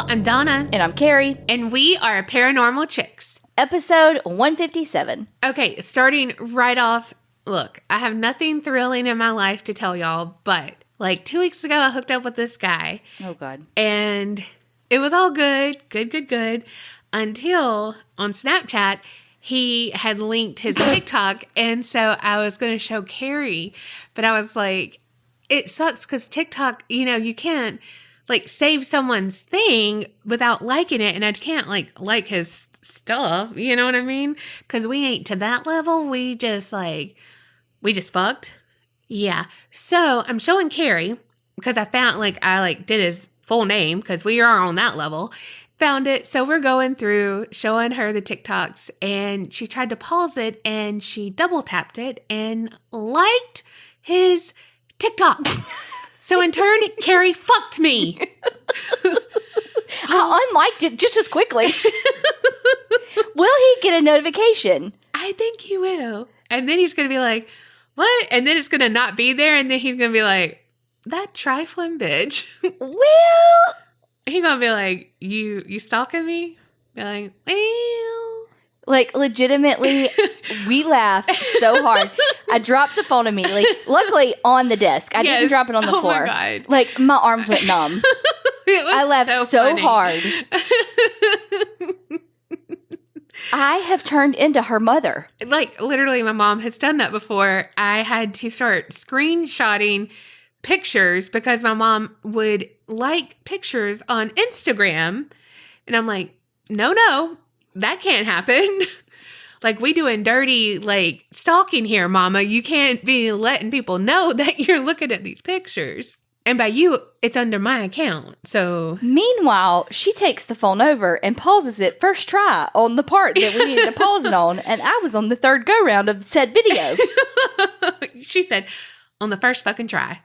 I'm Donna. And I'm Kerri. And we are Paranormal Chicks. Episode 157. Okay, starting right off, look, I have nothing thrilling in my life to tell y'all, but like 2 weeks ago, I hooked up with this guy. Oh, God. And it was all good, until on Snapchat, he had linked his TikTok, and so I was going to show Kerri, but I was like, it sucks because TikTok, you can't like save someone's thing without liking it, and I can't like his stuff, you know what I mean? Because we ain't to that level. We just fucked. Yeah. So I'm showing Kerri because I found I did his full name because we are on that level. Found it. So we're going through showing her the TikToks, and she tried to pause it and she double tapped it and liked his TikTok. So in turn, Kerri fucked me. I unliked it just as quickly. Will he get a notification? I think he will. And then he's going to be like, what? And then it's going to not be there. And then he's going to be like, that trifling bitch. Well, He's going to be like, you stalking me? Be like, well. Like, legitimately, we laughed so hard. I dropped the phone immediately. Luckily, on the desk. I didn't drop it on the floor. Oh, my God. Like, my arms went numb. I laughed so hard. I have turned into her mother. Like, literally, my mom has done that before. I had to start screenshotting pictures because my mom would like pictures on Instagram. And I'm like, no, that can't happen. Like, we doing dirty, stalking here, mama. You can't be letting people know that you're looking at these pictures. And by you, it's under my account, so. Meanwhile, she takes the phone over and pauses it first try on the part that we needed to pause it on, and I was on the third go-round of said video. She said, on the first fucking try.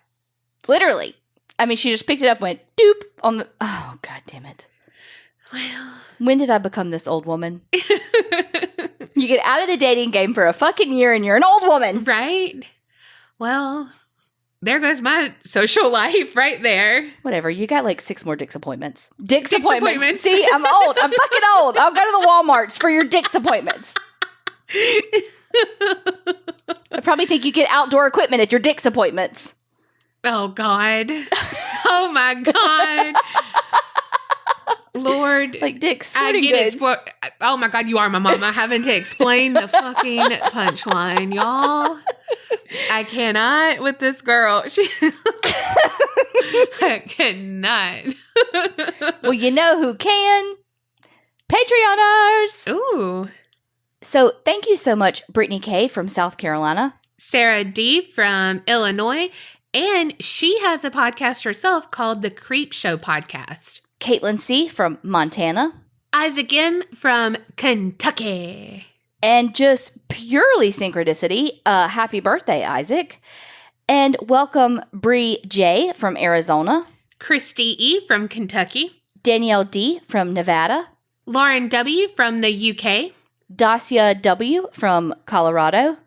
Literally. I mean, she just picked it up and went, doop, on the, oh, God damn it. Well. When did I become this old woman? You get out of the dating game for a fucking year and you're an old woman. Right? Well, there goes my social life right there. Whatever. You got 6 more Dick's appointments. Dick's appointments. See, I'm old. I'm fucking old. I'll go to the Walmarts for your Dick's appointments. I probably think you get outdoor equipment at your Dick's appointments. Oh, God. Oh, my God. Lord. Dick's Sporting Goods. Oh, my God, you are my mama having to explain the fucking punchline, y'all. I cannot with this girl. I cannot. Well, you know who can? Patreoners. Ooh. So thank you so much, Brittany K. from South Carolina. Sarah D. from Illinois. And she has a podcast herself called The Creep Show Podcast. Caitlin C. from Montana. Isaac M. from Kentucky. And just purely synchronicity, happy birthday, Isaac. And welcome Bree J. from Arizona. Christy E. from Kentucky. Danielle D. from Nevada. Lauren W. from the UK. Dacia W. from Colorado.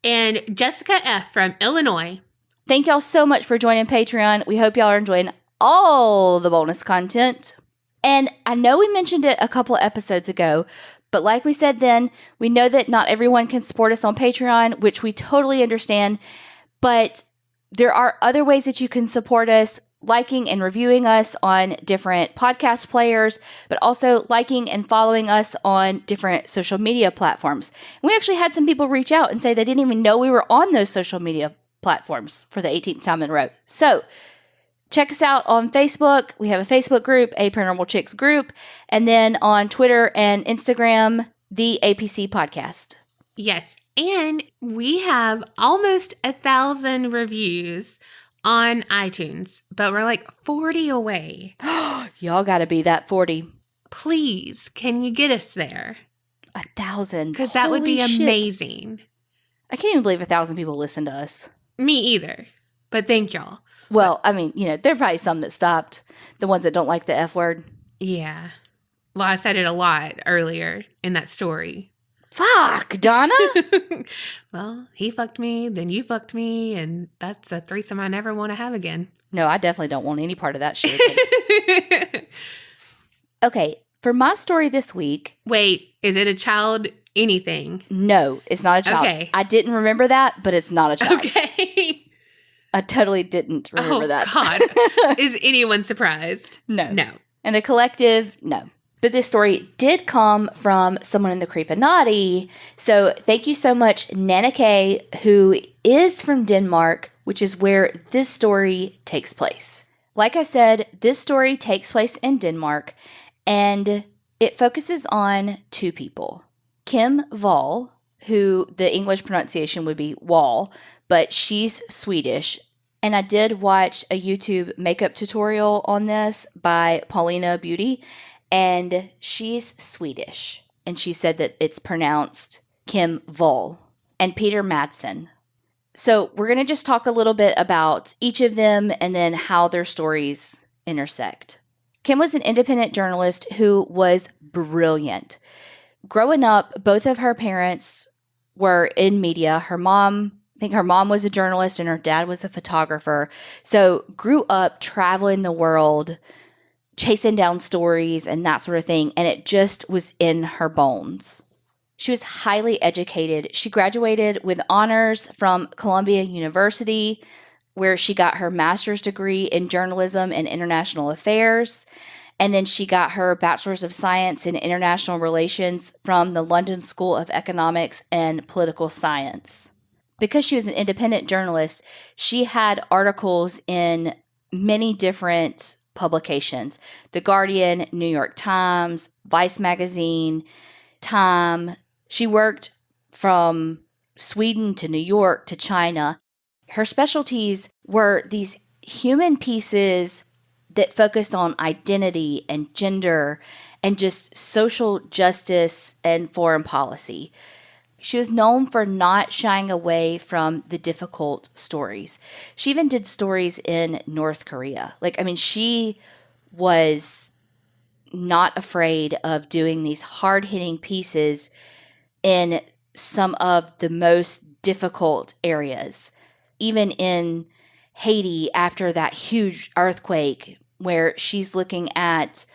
And Jessica F. from Illinois. Thank y'all so much for joining Patreon. We hope y'all are enjoying all the bonus content. And I know we mentioned it a couple episodes ago, but like we said then, we know that not everyone can support us on Patreon, which we totally understand. But there are other ways that you can support us, liking and reviewing us on different podcast players, but also liking and following us on different social media platforms. And we actually had some people reach out and say they didn't even know we were on those social media platforms for the 18th time in a row. So check us out on Facebook. We have a Facebook group, a Paranormal Chicks group, and then on Twitter and Instagram, the APC Podcast. Yes, and we have almost 1,000 reviews on iTunes, but we're 40 away. Y'all got to be that 40. Please, can you get us there? 1,000. Because that would be amazing. I can't even believe 1,000 people listen to us. Me either, but thank y'all. Well, I mean, there are probably some that stopped. The ones that don't like the F word. Yeah. Well, I said it a lot earlier in that story. Fuck, Donna. Well, he fucked me, then you fucked me, and that's a threesome I never want to have again. No, I definitely don't want any part of that shit. Okay, for my story this week. Wait, is it a child anything? No, it's not a child. Okay. I didn't remember that, but it's not a child. Okay. I totally didn't remember that. God. Is anyone surprised? No. No. And a collective, no. But this story did come from someone in the Creepinati. So thank you so much, Nana K, who is from Denmark, which is where this story takes place. Like I said, this story takes place in Denmark, and it focuses on two people. Kim Wall, who the English pronunciation would be Wall, but she's Swedish. And I did watch a YouTube makeup tutorial on this by Paulina Beauty, and she's Swedish. And she said that it's pronounced Kim Wall. And Peter Madsen. So we're going to just talk a little bit about each of them and then how their stories intersect. Kim was an independent journalist who was brilliant. Growing up, both of her parents were in media. I think her mom was a journalist and her dad was a photographer. So grew up traveling the world, chasing down stories and that sort of thing. And it just was in her bones. She was highly educated. She graduated with honors from Columbia University, where she got her master's degree in journalism and international affairs. And then she got her bachelor's of science in international relations from the London School of Economics and Political Science. Because she was an independent journalist, she had articles in many different publications. The Guardian, New York Times, Vice Magazine, Time. She worked from Sweden to New York to China. Her specialties were these human pieces that focused on identity and gender and just social justice and foreign policy. She was known for not shying away from the difficult stories. She even did stories in North Korea. She was not afraid of doing these hard-hitting pieces in some of the most difficult areas. Even in Haiti, after that huge earthquake, where she's looking at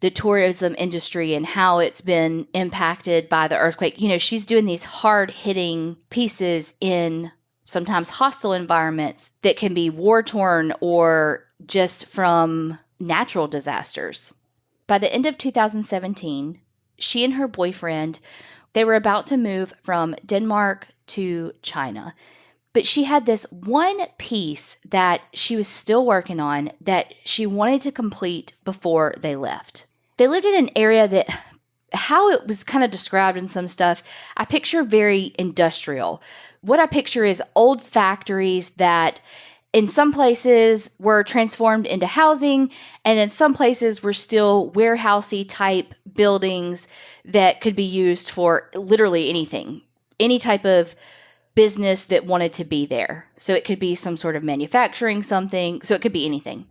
the tourism industry and how it's been impacted by the earthquake. She's doing these hard-hitting pieces in sometimes hostile environments that can be war-torn or just from natural disasters. By the end of 2017, she and her boyfriend, they were about to move from Denmark to China. But she had this one piece that she was still working on that she wanted to complete before they left. They lived in an area that, how it was kind of described in some stuff, I picture very industrial. What I picture is old factories that in some places were transformed into housing, and in some places were still warehousey type buildings that could be used for literally anything, any type of business that wanted to be there. So it could be some sort of manufacturing something, so it could be anything.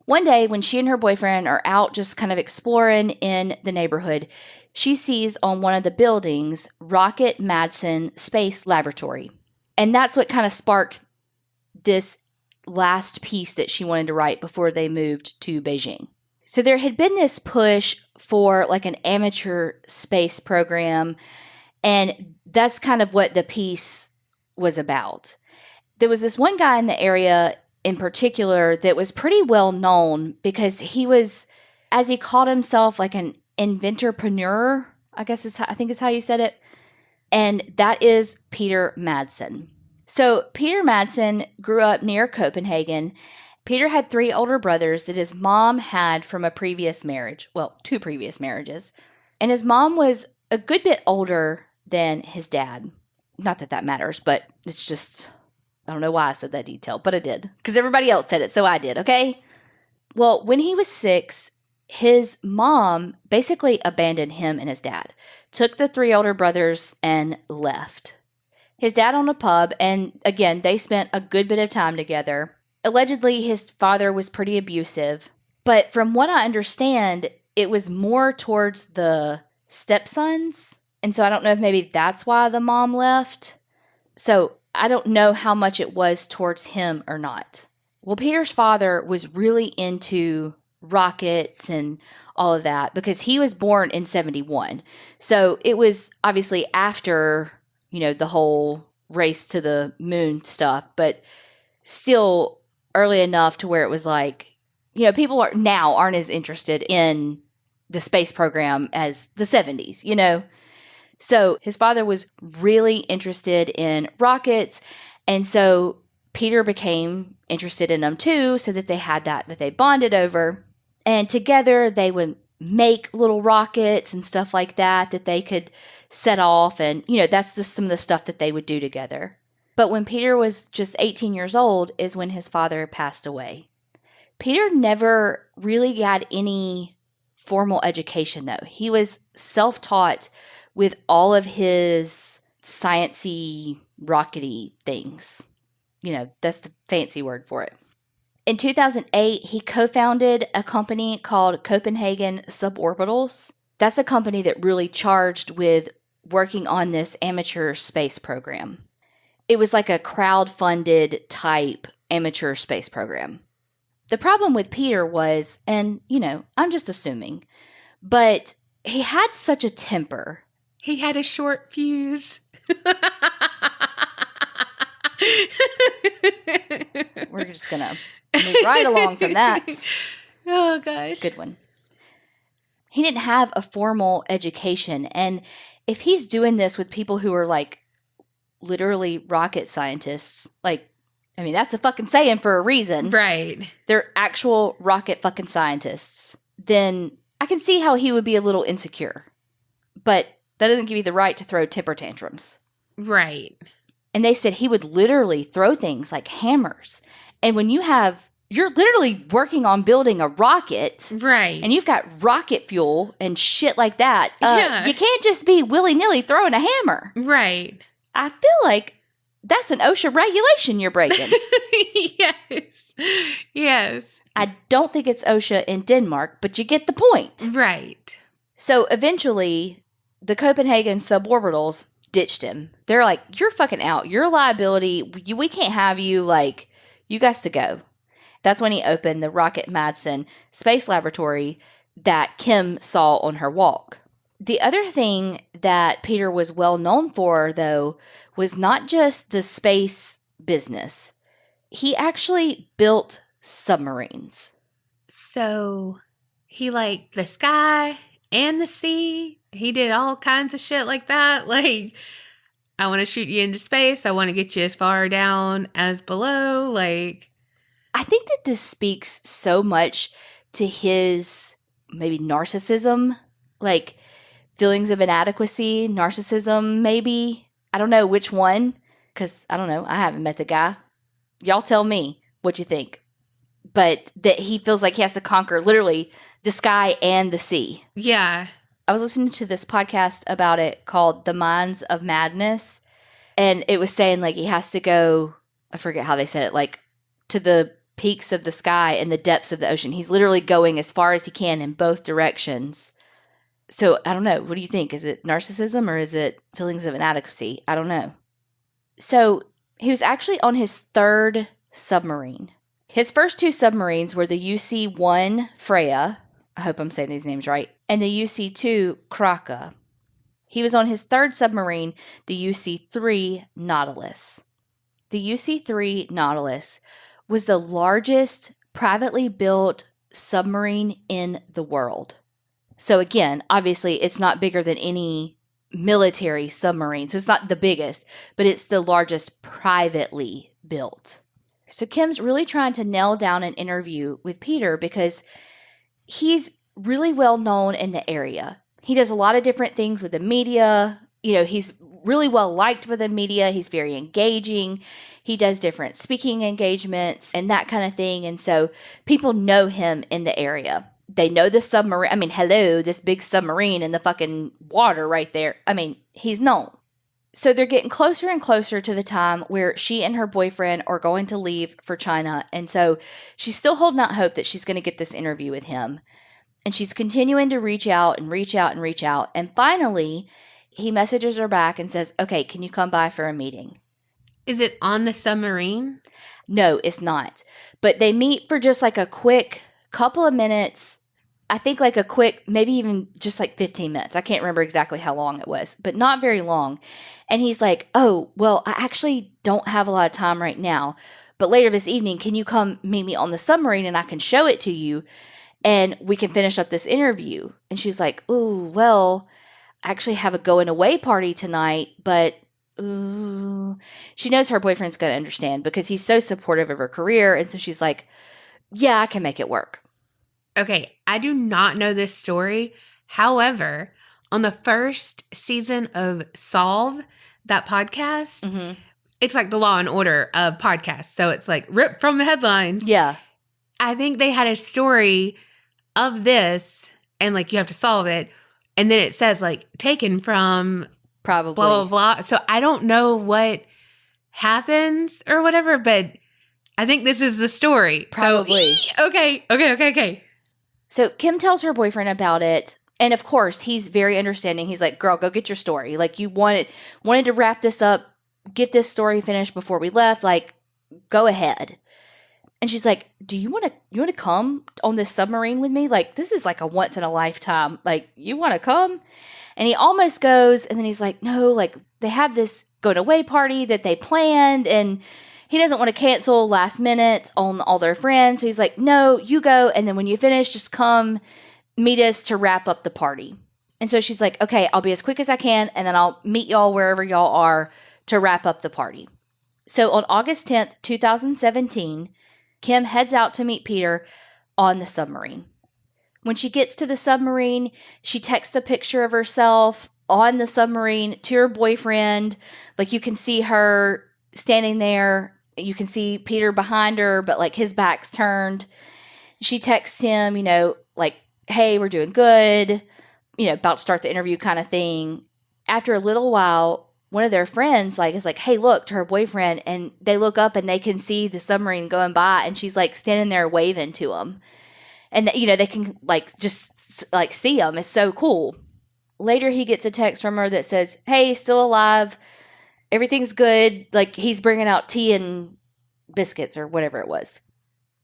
One day when she and her boyfriend are out just kind of exploring in the neighborhood, she sees on one of the buildings Rocket Madsen Space Laboratory. And that's what kind of sparked this last piece that she wanted to write before they moved to Beijing. So there had been this push for like an amateur space program, and that's kind of what the piece was about. There was this one guy in the area in particular that was pretty well known because he was, as he called himself, like an inventorpreneur, I think is how you said it. And that is Peter Madsen. So Peter Madsen grew up near Copenhagen. Peter had 3 older brothers that his mom had from a previous marriage. Well, 2 previous marriages. And his mom was a good bit older than his dad. Not that that matters, but it's just, I don't know why I said that detail, but I did. Because everybody else said it, so I did, okay? Well, when he was 6, his mom basically abandoned him and his dad. Took the 3 older brothers and left. His dad owned a pub, and again, they spent a good bit of time together. Allegedly, his father was pretty abusive. But from what I understand, it was more towards the stepsons. And so I don't know if maybe that's why the mom left. So I don't know how much it was towards him or not. Well, Peter's father was really into rockets and all of that, because he was born in 71. So it was obviously after, the whole race to the moon stuff, but still early enough to where it was like, people aren't as interested in the space program as the 70s, So his father was really interested in rockets, and so Peter became interested in them too, so that they had that they bonded over. And together they would make little rockets and stuff like that they could set off. And, that's some of the stuff that they would do together. But when Peter was just 18 years old is when his father passed away. Peter never really got any formal education, though. He was self-taught with all of his science-y, rockety things. That's the fancy word for it. In 2008, he co-founded a company called Copenhagen Suborbitals. That's a company that really charged with working on this amateur space program. It was like a crowd-funded type amateur space program. The problem with Peter was, and, I'm just assuming, but he had such a temper. He had a short fuse. We're just going to move right along from that. Oh, gosh. Good one. He didn't have a formal education. And if he's doing this with people who are like literally rocket scientists, that's a fucking saying for a reason. Right. They're actual rocket fucking scientists. Then I can see how he would be a little insecure. But that doesn't give you the right to throw temper tantrums. Right. And they said he would literally throw things like hammers. And when you're literally working on building a rocket. Right. And you've got rocket fuel and shit like that. Yeah. You can't just be willy-nilly throwing a hammer. Right. I feel like that's an OSHA regulation you're breaking. Yes. Yes. I don't think it's OSHA in Denmark, but you get the point. Right. So eventually, the Copenhagen Suborbitals ditched him. They're like, you're fucking out. You're a liability. We can't have you. You guys to go. That's when he opened the Rocket Madsen Space Laboratory that Kim saw on her walk. The other thing that Peter was well known for, though, was not just the space business. He actually built submarines. So he liked the sky and the sea. He did all kinds of shit like that. I want to shoot you into space. I want to get you as far down as below. I think that this speaks so much to his maybe narcissism, feelings of inadequacy, narcissism, maybe. I don't know which one, because I don't know. I haven't met the guy. Y'all tell me what you think. But that he feels like he has to conquer literally the sky and the sea. Yeah. I was listening to this podcast about it called The Minds of Madness. And it was saying he has to go, I forget how they said it, to the peaks of the sky and the depths of the ocean. He's literally going as far as he can in both directions. So I don't know. What do you think? Is it narcissism or is it feelings of inadequacy? I don't know. So he was actually on his third submarine. His first two submarines were the UC-1 Freya. I hope I'm saying these names right. And the UC-2 Kraka. He was on his third submarine, the UC-3 Nautilus. The UC-3 Nautilus was the largest privately built submarine in the world. So again, obviously, it's not bigger than any military submarine. So it's not the biggest, but it's the largest privately built. So Kim's really trying to nail down an interview with Peter because he's really well known in the area. He does a lot of different things with the media. He's really well liked with the media. He's very engaging. He does different speaking engagements and that kind of thing. And so people know him in the area. They know the submarine. Hello, this big submarine in the fucking water right there. He's known. So they're getting closer and closer to the time where she and her boyfriend are going to leave for China. And so she's still holding out hope that she's going to get this interview with him. And she's continuing to reach out and reach out and reach out. And finally, he messages her back and says, okay, can you come by for a meeting? Is it on the submarine? No, it's not. But they meet for just a quick couple of minutes, I think like a quick, maybe even just like 15 minutes. I can't remember exactly how long it was, but not very long. And he's like, oh, well, I actually don't have a lot of time right now, but later this evening, can you come meet me on the submarine and I can show it to you and we can finish up this interview? And she's like, ooh, well, I actually have a going away party tonight, but she knows her boyfriend's going to understand because he's so supportive of her career. And so she's like, yeah, I can make it work. Okay, I do not know this story. However, on the first season of Solve, that podcast, it's like the Law and Order of podcasts. So it's like ripped from the headlines. Yeah. I think they had a story of this and like you have to solve it. And then it says like taken from probably blah, blah, blah. So I don't know what happens or whatever, but I think this is the story. Probably. So, okay. So Kim tells her boyfriend about it. And of course, he's very understanding. He's like, girl, go get your story. Like you wanted to wrap this up, get this story finished before we left. Like, go ahead. And she's like, do you want to come on this submarine with me? Like, this is like a once in a lifetime. Like, you want to come? And he almost goes. And then he's like, no, like they have this going away party that they planned. And he doesn't want to cancel last minute on all their friends. So he's like, no, you go. And then when you finish, just come meet us to wrap up the party. And so she's like, okay, I'll be as quick as I can. And then I'll meet y'all wherever y'all are to wrap up the party. So on August 10th, 2017, Kim heads out to meet Peter on the submarine. When she gets to the submarine, she texts a picture of herself on the submarine to her boyfriend. Like you can see her standing there. You can see Peter behind her, but like his back's turned. She texts him, like, hey, we're doing good, about to start the interview kind of thing. After a little while, one of their friends is like, hey, look, to her boyfriend. And they look up and they can see the submarine going by. And she's like standing there waving to him. And, they can just see him. It's so cool. Later, he gets a text from her that says, hey, still alive. Everything's good. Like he's bringing out tea and biscuits or whatever it was.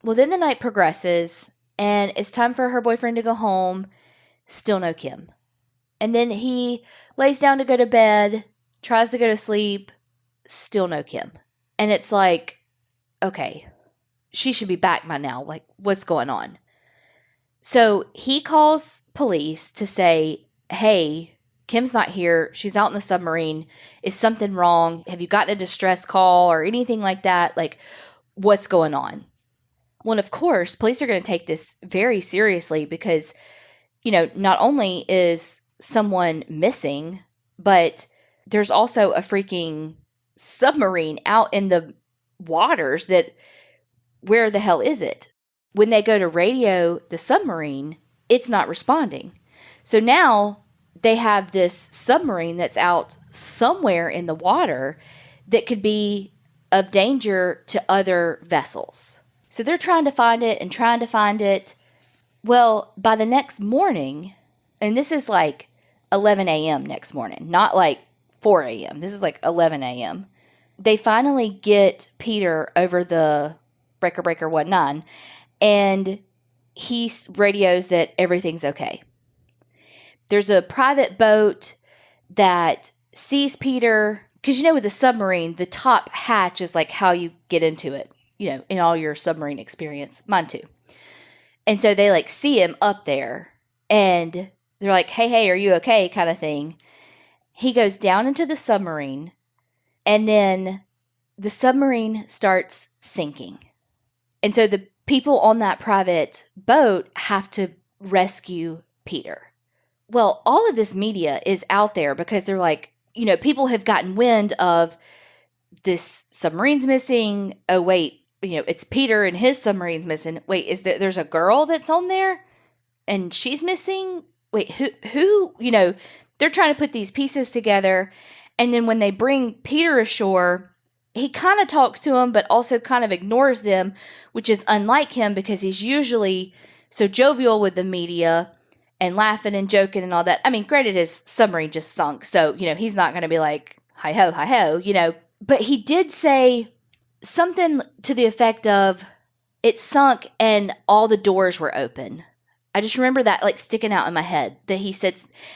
Well, then the night progresses and it's time for her boyfriend to go home. Still no Kim. And then he lays down to go to bed, tries to go to sleep. Still no Kim. And it's like, okay, she should be back by now. Like, what's going on? So he calls police to say, hey, Kim's not here. She's out in the submarine. Is something wrong? Have you gotten a distress call or anything like that? Like, what's going on? Well, and of course, police are going to take this very seriously because, not only is someone missing, but there's also a freaking submarine out in the waters that, where the hell is it? When they go to radio the submarine, it's not responding. So now they have this submarine that's out somewhere in the water that could be of danger to other vessels. So they're trying to find it. Well, by the next morning, and this is like 11 a.m. next morning, not like 4 a.m. This is like 11 a.m. They finally get Peter over the breaker 19, and he radios that everything's okay. There's a private boat that sees Peter, because with the submarine, the top hatch is like how you get into it, in all your submarine experience. Mine too. And so they see him up there and they're like, hey, are you okay? Kind of thing. He goes down into the submarine and then the submarine starts sinking. And so the people on that private boat have to rescue Peter. Well, all of this media is out there because they're like, people have gotten wind of this submarine's missing. Oh, wait, it's Peter and his submarine's missing. Wait, there's a girl that's on there and she's missing? Wait, who, they're trying to put these pieces together. And then when they bring Peter ashore, he kind of talks to them, but also kind of ignores them, which is unlike him because he's usually so jovial with the media and laughing and joking and all that. I mean, granted, his submarine just sunk, so, he's not going to be like, hi-ho, but he did say something to the effect of, it sunk and all the doors were open. I just remember that like sticking out in my head that he said,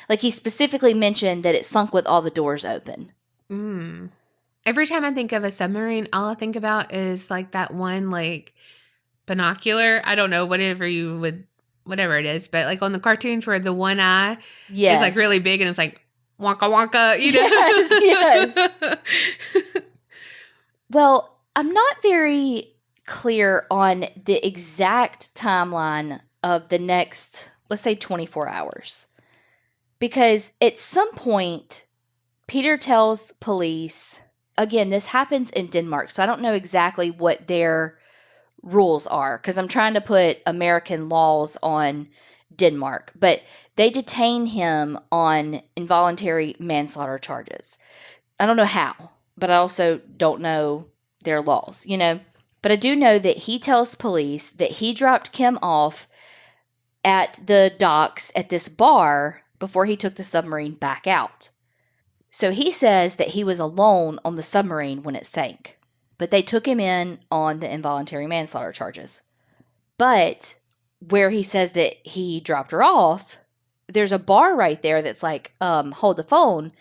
like he specifically mentioned that it sunk with all the doors open. Every time I think of a submarine, all I think about is like that one like binocular. I don't know, whatever it is, but like on the cartoons where the one eye is like really big and it's like wonka wonka, you know? Yes. Well, I'm not very clear on the exact timeline of the next, let's say 24 hours. Because at some point, Peter tells police, again, this happens in Denmark, so I don't know exactly what their rules are, because I'm trying to put American laws on Denmark, but they detain him on involuntary manslaughter charges. I don't know how, but I also don't know their laws, you know? But I do know that he tells police that he dropped Kim off at the docks at this bar before he took the submarine back out. So he says that he was alone on the submarine when it sank, but they took him in on the involuntary manslaughter charges. But where he says that he dropped her off, there's a bar right there that's like, hold the phone.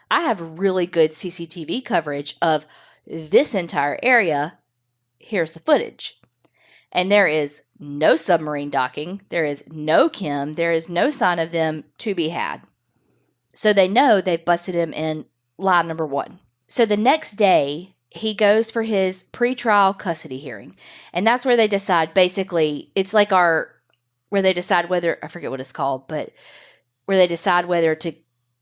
I have really good CCTV coverage of this entire area. Here's the footage. And there is no submarine docking. There is no Kim. There is no sign of them to be had. So they know they've busted him in lie number one. So the next day, he goes for his pretrial custody hearing. And that's where they decide, basically, it's like where they decide whether, I forget what it's called, but where they decide whether to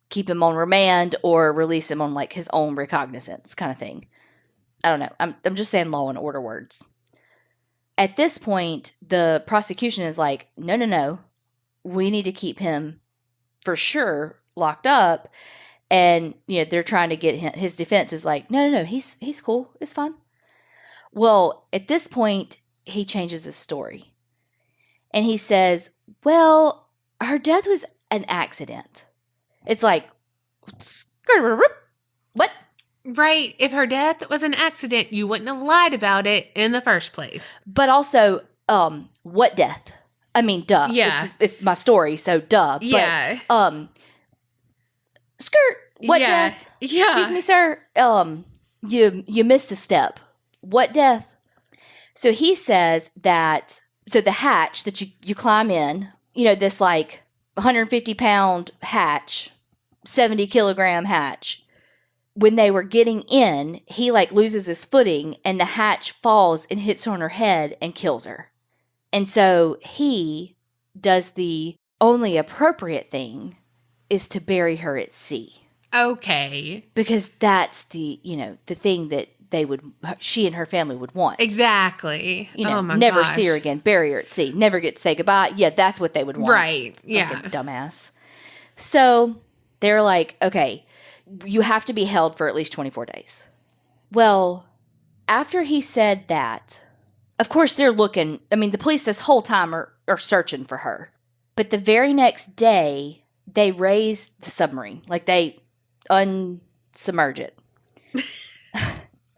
keep him on remand or release him on like his own recognizance kind of thing. I don't know. I'm just saying law and order words. At this point, the prosecution is like, no. We need to keep him for sure locked up. And, you know, they're trying to get him, his defense is like, no, he's cool. It's fine. Well, at this point, he changes his story. And he says, well, her death was an accident. It's like, what? Right. If her death was an accident, you wouldn't have lied about it in the first place. But also, what death? I mean, duh. Yeah. It's my story, so duh. Yeah. But, skirt. What death? Yeah. Excuse me, sir. You missed a step. What death? So he says that, so the hatch that you climb in, you know, this like 150-pound hatch, 70-kilogram hatch, when they were getting in, he like loses his footing and the hatch falls and hits her on her head and kills her. And so he does the only appropriate thing is to bury her at sea. Okay. Because that's the, you know, the thing that she and her family would want. Exactly. You know, oh my never gosh. see her again, bury her at sea, never get to say goodbye. Yeah, that's what they would want. Right. Yeah. Fucking dumbass. So they're like, okay, you have to be held for at least 24 days. Well, after he said that, of course they're looking, I mean, the police this whole time are searching for her. But the very next day, they raise the submarine. Like they unsubmerge it.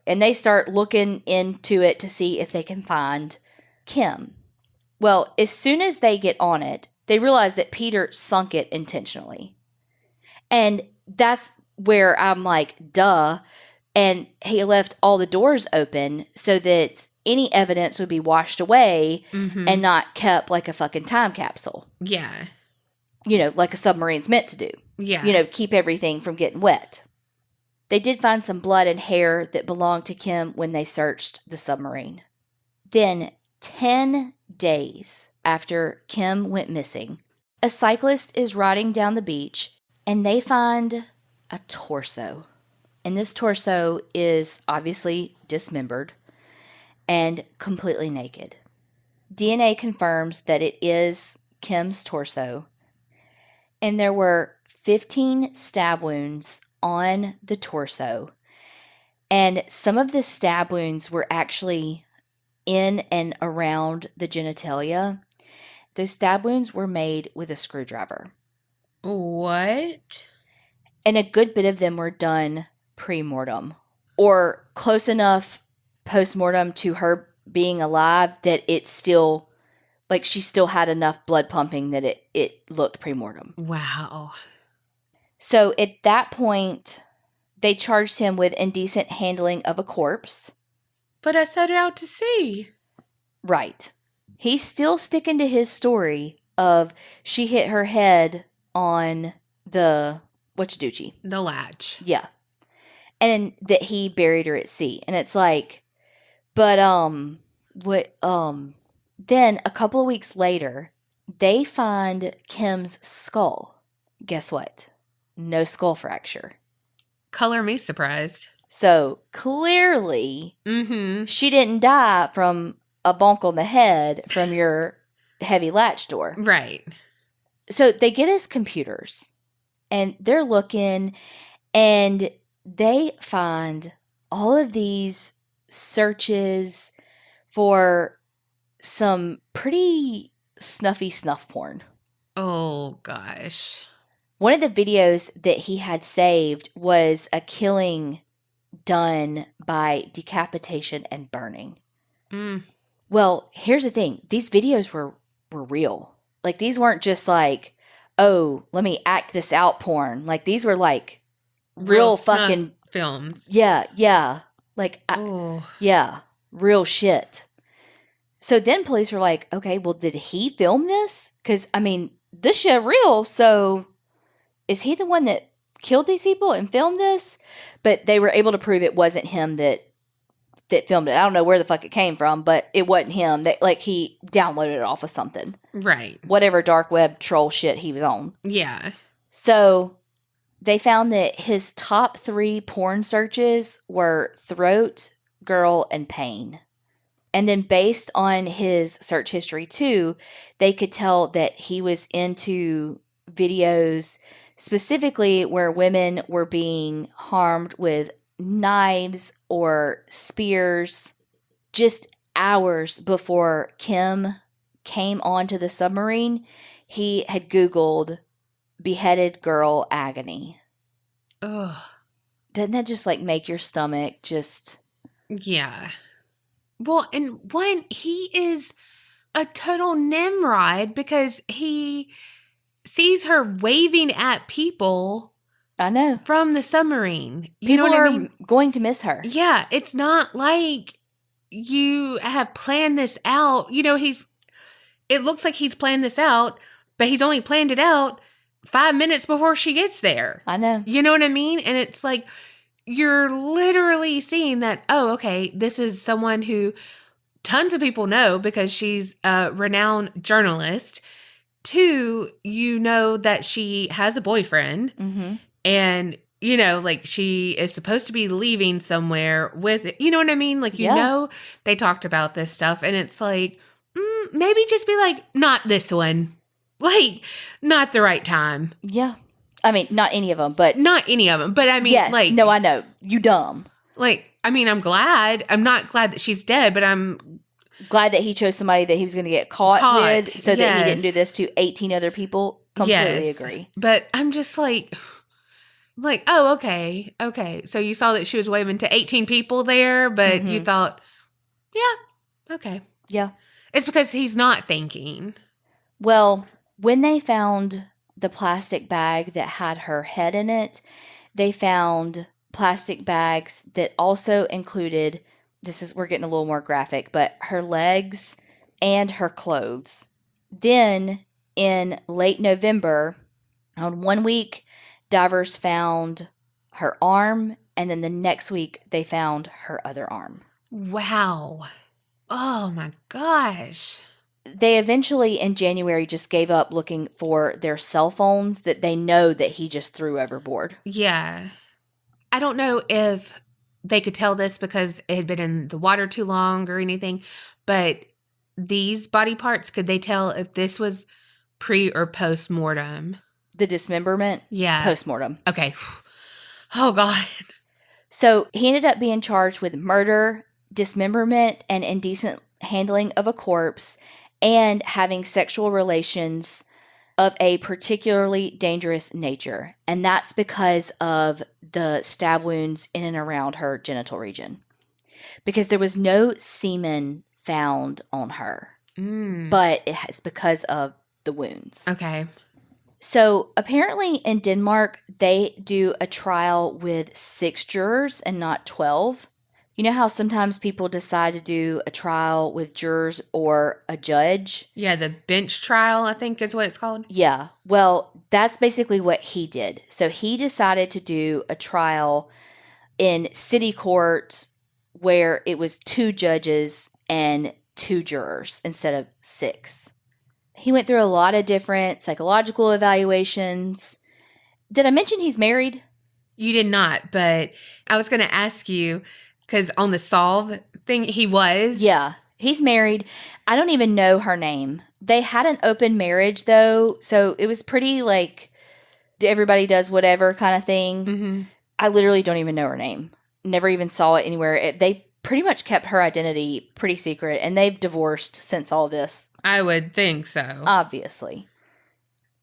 And they start looking into it to see if they can find Kim. Well, as soon as they get on it, they realize that Peter sunk it intentionally. And that's where I'm like, duh. And he left all the doors open so that any evidence would be washed away and not kept like a fucking time capsule. Yeah. You know, like a submarine's meant to do. Yeah. You know, keep everything from getting wet. They did find some blood and hair that belonged to Kim when they searched the submarine. Then, 10 days after Kim went missing, a cyclist is riding down the beach and they find a torso. And this torso is obviously dismembered and completely naked. DNA confirms that it is Kim's torso. And there were 15 stab wounds on the torso. And some of the stab wounds were actually in and around the genitalia. Those stab wounds were made with a screwdriver. What? And a good bit of them were done pre-mortem or close enough post-mortem to her being alive that it still, like, she still had enough blood pumping that it looked premortem. Wow. So at that point, they charged him with indecent handling of a corpse. But I set out to sea. Right. He's still sticking to his story of she hit her head on the whatchadoodchie. The latch. Yeah. And that he buried her at sea. And it's like, but then a couple of weeks later, they find Kim's skull. Guess what? No skull fracture. Color me surprised. So clearly, she didn't die from a bonk on the head from your heavy latch door. Right. So they get his computers and they're looking and they find all of these searches for some pretty snuffy snuff porn. Oh, gosh. One of the videos that he had saved was a killing done by decapitation and burning. Well, here's the thing. These videos were real. Like, these weren't just like, oh, let me act this out porn. Like, these were like real fucking films. Yeah. Like, yeah, real shit. So then police were like, okay, well, did he film this? Because, I mean, this shit real, so is he the one that killed these people and filmed this? But they were able to prove it wasn't him that filmed it. I don't know where the fuck it came from, but it wasn't him. That, like, he downloaded it off of something. Right. Whatever dark web troll shit he was on. Yeah. So they found that his top 3 porn searches were throat, girl, and pain. And then based on his search history too, they could tell that he was into videos specifically where women were being harmed with knives or spears. Just hours before Kim came onto the submarine, he had Googled beheaded girl agony. Ugh. Doesn't that just like make your stomach just... Yeah. Well, and one, he is a total Nimrod because he sees her waving at people. I know. From the submarine. You know what I mean? Going to miss her. Yeah. It's not like you have planned this out. You know, it looks like he's planned this out, but he's only planned it out 5 minutes before she gets there. I know. You know what I mean? And it's like, you're literally seeing that, oh, okay, this is someone who tons of people know because she's a renowned journalist. 2, you know that she has a boyfriend. And, you know, like, she is supposed to be leaving somewhere with it. You know what I mean? Like, you know, they talked about this stuff. And it's like, maybe just be like, not this one. Like, not the right time. Yeah. I mean, not any of them, but... Not any of them, but I mean, yes, like... No, I know. You dumb. Like, I mean, I'm glad. I'm not glad that she's dead, but I'm... glad that he chose somebody that he was going to get caught with so that he didn't do this to 18 other people. Completely agree. But I'm just like, oh, okay. So you saw that she was waving to 18 people there, but you thought, yeah, okay. Yeah. It's because he's not thinking. Well, when they found the plastic bag that had her head in it, they found plastic bags that also included, we're getting a little more graphic, but her legs and her clothes. Then in late November, on 1 week, divers found her arm, and then the next week they found her other arm. Wow. Oh my gosh. They eventually, in January, just gave up looking for their cell phones that they know that he just threw overboard. Yeah. I don't know if they could tell this because it had been in the water too long or anything, but these body parts, could they tell if this was pre or post-mortem? The dismemberment? Yeah. Post-mortem. Okay. Oh, God. So he ended up being charged with murder, dismemberment, and indecent handling of a corpse, and having sexual relations of a particularly dangerous nature. And that's because of the stab wounds in and around her genital region. Because there was no semen found on her. But it's because of the wounds. Okay. So apparently in Denmark, they do a trial with 6 jurors and not 12. You know how sometimes people decide to do a trial with jurors or a judge? Yeah, the bench trial, I think is what it's called. Yeah. Well, that's basically what he did. So he decided to do a trial in city court where it was 2 judges and 2 jurors instead of 6. He went through a lot of different psychological evaluations. Did I mention he's married? You did not, but I was going to ask you, because on the Solve thing, he was. Yeah, he's married. I don't even know her name. They had an open marriage, though, so it was pretty, like, everybody does whatever kind of thing. Mm-hmm. I literally don't even know her name. Never even saw it anywhere. They pretty much kept her identity pretty secret, and they've divorced since all this. I would think so. Obviously.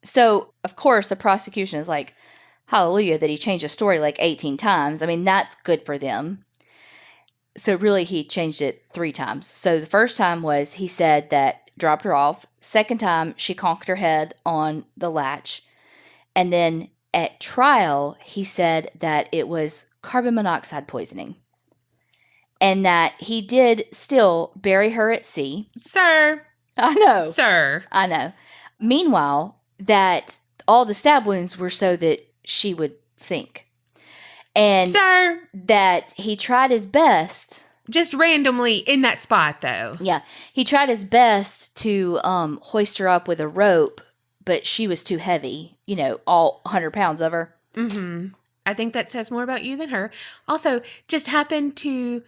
So, of course, the prosecution is like, hallelujah, that he changed his story like 18 times. I mean, that's good for them. So, really, he changed it 3 times. So, the first time was he said that dropped her off. Second time, she conked her head on the latch. And then at trial, he said that it was carbon monoxide poisoning. And that he did still bury her at sea. Sir. I know. Sir. I know. Meanwhile, that all the stab wounds were so that she would sink. And Sir. that he tried his best. Just randomly in that spot, though. Yeah. He tried his best to hoist her up with a rope, but she was too heavy. You know, all 100 pounds of her. Mm-hmm. I think that says more about you than her. Also, just happened to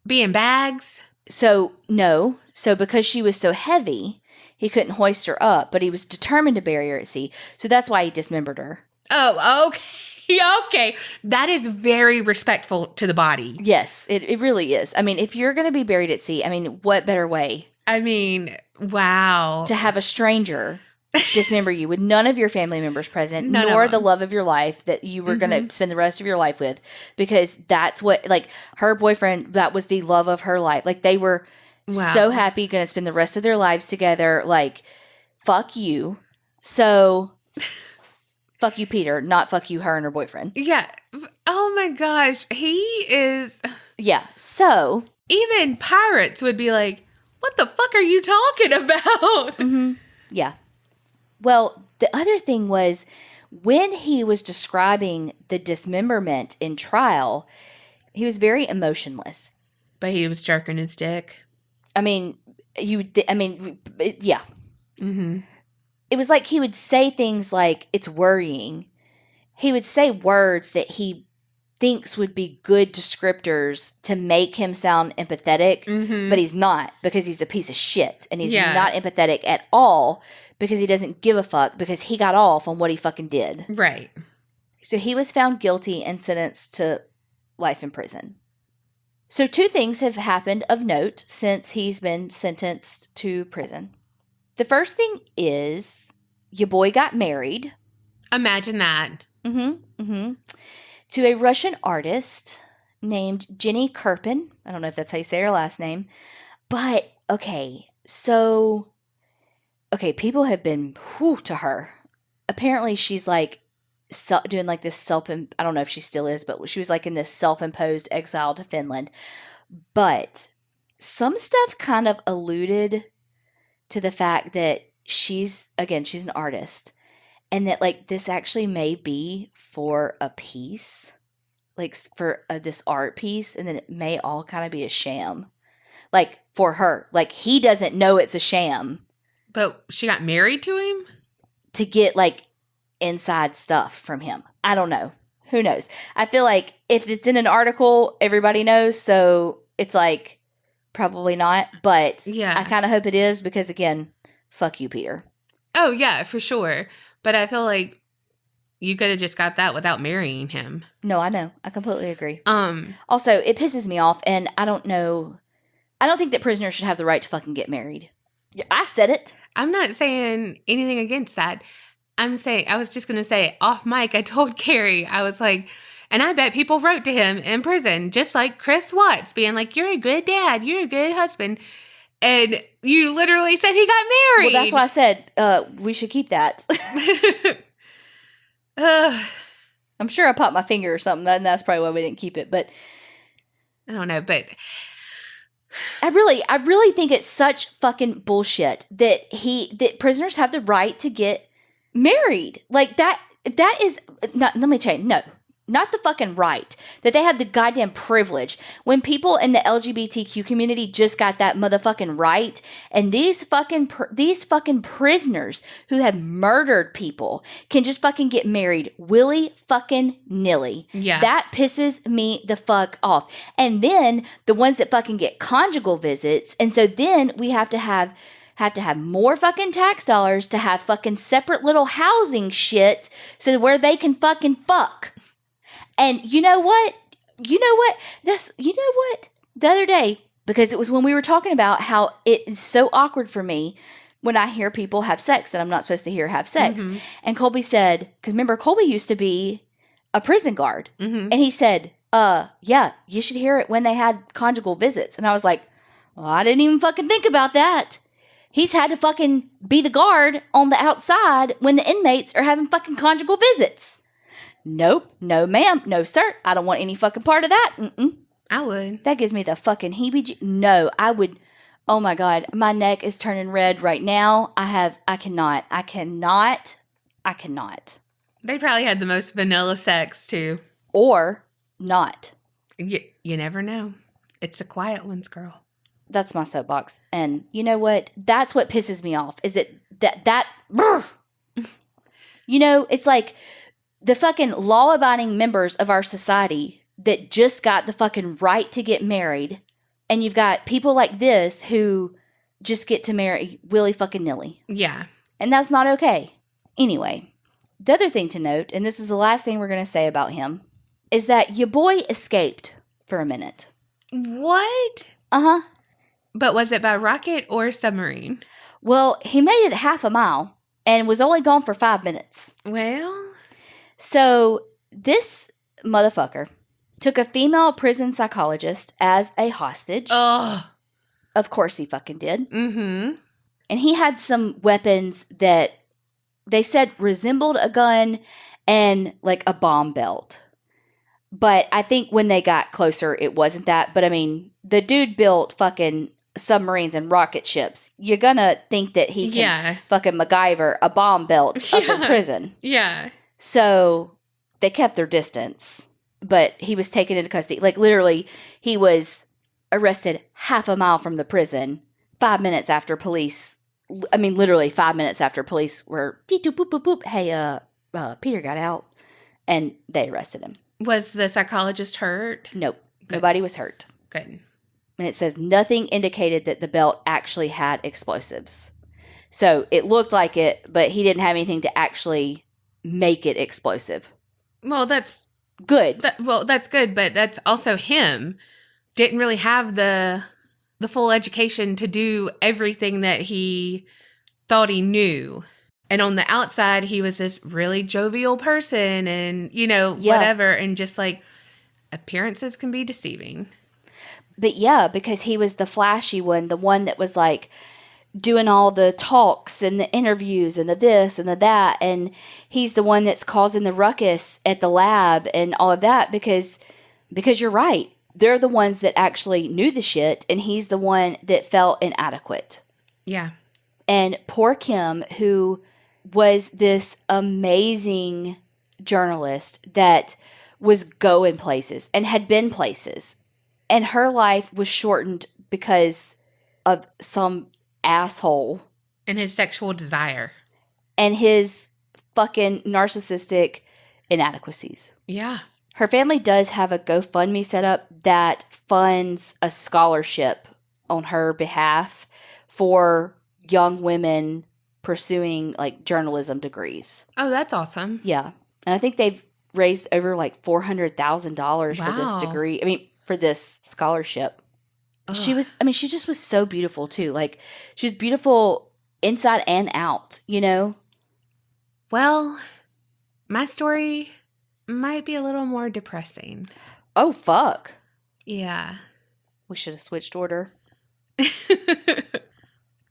be in bags. So, no. So, because she was so heavy, he couldn't hoist her up, but he was determined to bury her at sea. So, that's why he dismembered her. Oh, okay. Okay. That is very respectful to the body. Yes, it really is. I mean, if you're going to be buried at sea, I mean, what better way? I mean, wow. To have a stranger dismember you with none of your family members present, None nor of the them. love of your life that you were going to spend the rest of your life with, because that's what, like, her boyfriend, that was the love of her life. Like, they were so happy, going to spend the rest of their lives together. Like, fuck you. So, fuck you, Peter, not fuck you, her and her boyfriend. Yeah. Oh my gosh. He is. Yeah. So, Even pirates would be like, what the fuck are you talking about? yeah. Well, the other thing was when he was describing the dismemberment in trial, he was very emotionless. But he was jerking his dick. I mean, yeah. Mm-hmm. It was like he would say things like, it's worrying. He would say words that he thinks would be good descriptors to make him sound empathetic, but he's not, because he's a piece of shit. And he's not empathetic at all because he doesn't give a fuck, because he got off on what he fucking did. Right. So he was found guilty and sentenced to life in prison. So 2 things have happened of note since he's been sentenced to prison. The first thing is your boy got married. Imagine that. To a Russian artist named Jenny Kirpin. I don't know if that's how you say her last name. But, people have been to her. Apparently she's like doing like this I don't know if she still is, but she was like in this self-imposed exile to Finland. But some stuff kind of alluded to the fact that she's an artist. And that, like, this actually may be for a piece, like, for this art piece, and then it may all kind of be a sham, like, for her. Like, he doesn't know it's a sham. But she got married to him? To get, like, inside stuff from him. I don't know. Who knows? I feel like if it's in an article, everybody knows, so it's, like, probably not. But yeah. I kind of hope it is, because, again, fuck you, Peter. Oh, yeah, for sure. But I feel like you could have just got that without marrying him. No, I know. I completely agree. Also, it pisses me off, and I don't know. I don't think that prisoners should have the right to fucking get married. I said it. I'm not saying anything against that. I was just going to say, off mic, I told Kerri, I was like, and I bet people wrote to him in prison, just like Chris Watts, being like, you're a good dad, you're a good husband. And you literally said he got married. Well, that's why I said we should keep that. I'm sure I popped my finger or something, and that's probably why we didn't keep it. But I don't know, but I really think it's such fucking bullshit that prisoners have the right to get married. Like that is not, let me change. No, not the fucking right, that they have the goddamn privilege when people in the LGBTQ community just got that motherfucking right. And these fucking prisoners who have murdered people can just fucking get married willy fucking nilly. Yeah. That pisses me the fuck off. And then the ones that fucking get conjugal visits. And so then we have to have more fucking tax dollars to have fucking separate little housing shit so where they can fucking fuck. And you know what? The other day, because it was when we were talking about how it is so awkward for me when I hear people have sex that I'm not supposed to hear have sex. Mm-hmm. And Colby said, because remember, Colby used to be a prison guard. Mm-hmm. And he said, yeah, you should hear it when they had conjugal visits. And I was like, well, I didn't even fucking think about that. He's had to fucking be the guard on the outside when the inmates are having fucking conjugal visits. Nope. No, ma'am. No, sir. I don't want any fucking part of that. Mm-mm. I would. That gives me the fucking No, I would. Oh my God. My neck is turning red right now. I cannot. They probably had the most vanilla sex too. Or not. You never know. It's the quiet ones, girl. That's my soapbox. And you know what? That's what pisses me off. Is it that you know, it's like the fucking law-abiding members of our society that just got the fucking right to get married, and you've got people like this who just get to marry willy fucking nilly. Yeah. And that's not okay. Anyway, the other thing to note, and this is the last thing we're going to say about him, is that your boy escaped for a minute. What? Uh-huh. But was it by rocket or submarine? Well, he made it half a mile and was only gone for 5 minutes. Well... So this motherfucker took a female prison psychologist as a hostage. Oh. Of course he fucking did. Mm-hmm. And he had some weapons that they said resembled a gun and like a bomb belt. But I think when they got closer, it wasn't that. But I mean, the dude built fucking submarines and rocket ships. You're gonna think that he can fucking MacGyver a bomb belt up in prison. Yeah. So they kept their distance, but he was taken into custody. Like literally, he was arrested half a mile from the prison 5 minutes after police. I mean, literally 5 minutes after police were, boop, boop, boop. Hey, Peter got out, and they arrested him. Was the psychologist hurt? Nope. Good. Nobody was hurt. Good. And it says nothing indicated that the belt actually had explosives. So it looked like it, but he didn't have anything to actually make it explosive. Well, that's good. That's good, but that's also him. Didn't really have the full education to do everything that he thought he knew. And on the outside, he was this really jovial person and, whatever. And just like appearances can be deceiving. But yeah, because he was the flashy one, the one that was like doing all the talks and the interviews and the this and the that. And he's the one that's causing the ruckus at the lab and all of that because you're right. They're the ones that actually knew the shit, and he's the one that felt inadequate. Yeah. And poor Kim, who was this amazing journalist that was going places and had been places, and her life was shortened because of some asshole. And his sexual desire. And his fucking narcissistic inadequacies. Yeah. Her family does have a GoFundMe set up that funds a scholarship on her behalf for young women pursuing like journalism degrees. Oh, that's awesome. Yeah. And I think they've raised over like $400,000 for this degree. I mean, for this scholarship. Ugh. She just was so beautiful too. Like, she was beautiful inside and out, Well, my story might be a little more depressing. Oh, fuck. Yeah. We should have switched order.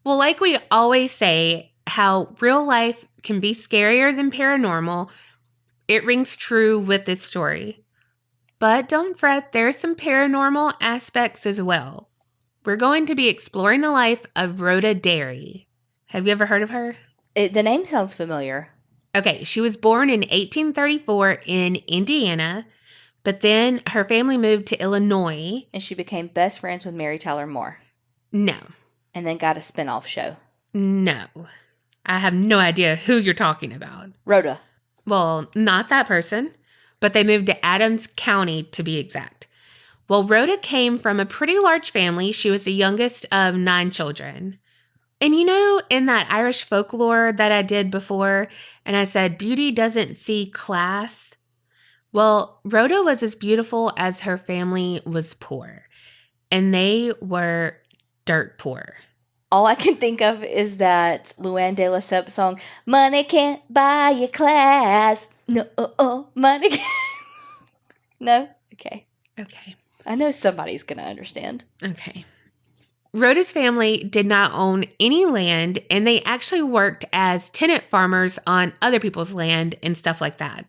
Well, like we always say, how real life can be scarier than paranormal, it rings true with this story. But don't fret, there's some paranormal aspects as well. We're going to be exploring the life of Rhoda Derry. Have you ever heard of her? The name sounds familiar. Okay, she was born in 1834 in Indiana, but then her family moved to Illinois. And she became best friends with Mary Tyler Moore. No. And then got a spinoff show. No. I have no idea who you're talking about. Rhoda. Well, not that person, but they moved to Adams County to be exact. Well, Rhoda came from a pretty large family. She was the youngest of 9 children. And you know, in that Irish folklore that I did before, and I said beauty doesn't see class. Well, Rhoda was as beautiful as her family was poor. And they were dirt poor. All I can think of is that Luann de Lesseps song, Money Can't Buy You Class. No, money can't. No? Okay. Okay. I know somebody's going to understand. Okay. Rhoda's family did not own any land, and they actually worked as tenant farmers on other people's land and stuff like that.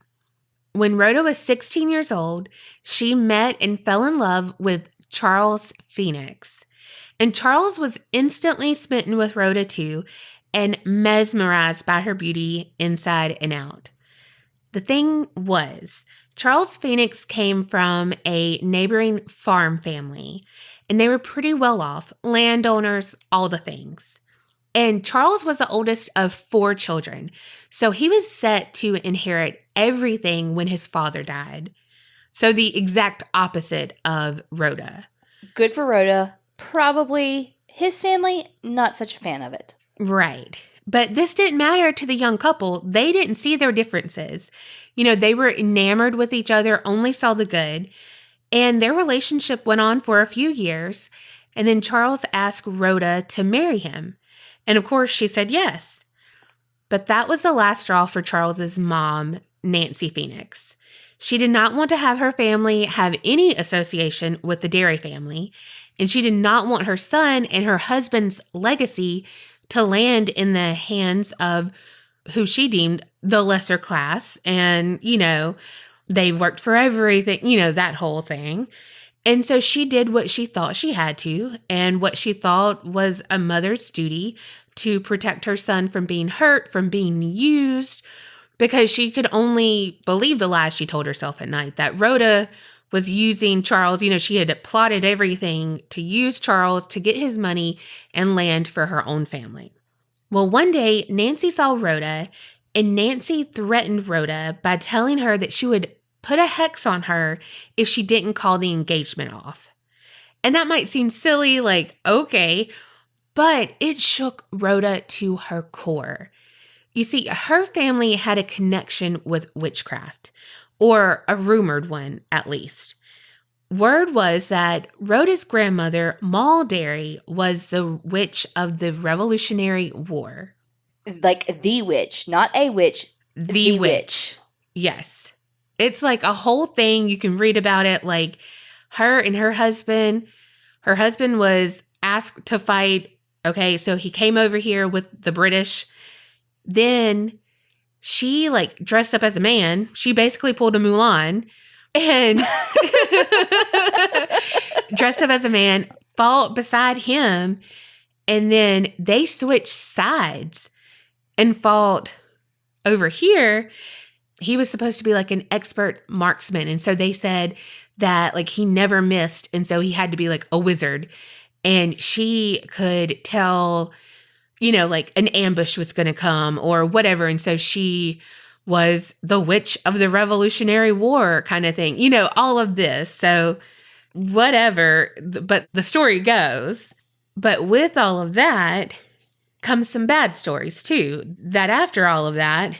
When Rhoda was 16 years old, she met and fell in love with Charles Phoenix. And Charles was instantly smitten with Rhoda too, and mesmerized by her beauty inside and out. The thing was, Charles Phoenix came from a neighboring farm family, and they were pretty well off, landowners, all the things. And Charles was the oldest of 4 children, so he was set to inherit everything when his father died. So the exact opposite of Rhoda. Good for Rhoda. Probably his family, not such a fan of it. Right. But this didn't matter to the young couple. They didn't see their differences. You know, they were enamored with each other, only saw the good. And their relationship went on for a few years. And then Charles asked Rhoda to marry him. And of course, she said yes. But that was the last straw for Charles's mom, Nancy Phoenix. She did not want to have her family have any association with the Derry family. And she did not want her son and her husband's legacy to land in the hands of who she deemed the lesser class. And, you know, they worked for everything, you know, that whole thing. And so she did what she thought she had to, and what she thought was a mother's duty to protect her son from being hurt, from being used, because she could only believe the lies she told herself at night, that Rhoda was using Charles. You know, she had plotted everything to use Charles to get his money and land for her own family. Well, one day, Nancy saw Rhoda, and Nancy threatened Rhoda by telling her that she would put a hex on her if she didn't call the engagement off. And that might seem silly, like, okay, but it shook Rhoda to her core. You see, her family had a connection with witchcraft, or a rumored one, at least. Word was that Rhoda's grandmother, Moll Derry, was the witch of the Revolutionary War. Like the witch, not a witch. The witch. Yes. It's like a whole thing. You can read about it. Like her and her husband was asked to fight. Okay, so he came over here with the British. Then she like dressed up as a man. She basically pulled a Mulan and dressed up as a man, fought beside him. And then they switched sides and fought over here. He was supposed to be like an expert marksman. And so they said that like he never missed. And so he had to be like a wizard. And she could tell, you know, like an ambush was going to come or whatever. And so she was the witch of the Revolutionary War kind of thing, you know, all of this. So whatever, but the story goes. But with all of that comes some bad stories too, that after all of that,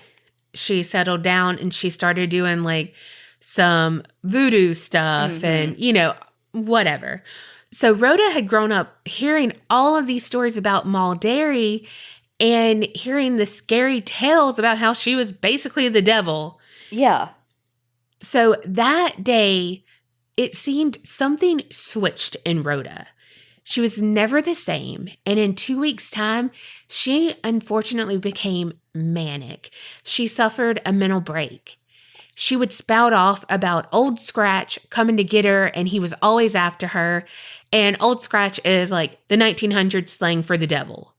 she settled down and she started doing like some voodoo stuff and, you know, whatever. So Rhoda had grown up hearing all of these stories about Moll Derry and hearing the scary tales about how she was basically the devil. Yeah. So that day, it seemed something switched in Rhoda. She was never the same, and in 2 weeks' time, she unfortunately became manic. She suffered a mental break. She would spout off about Old Scratch coming to get her, and he was always after her. And Old Scratch is like the 1900s slang for the devil.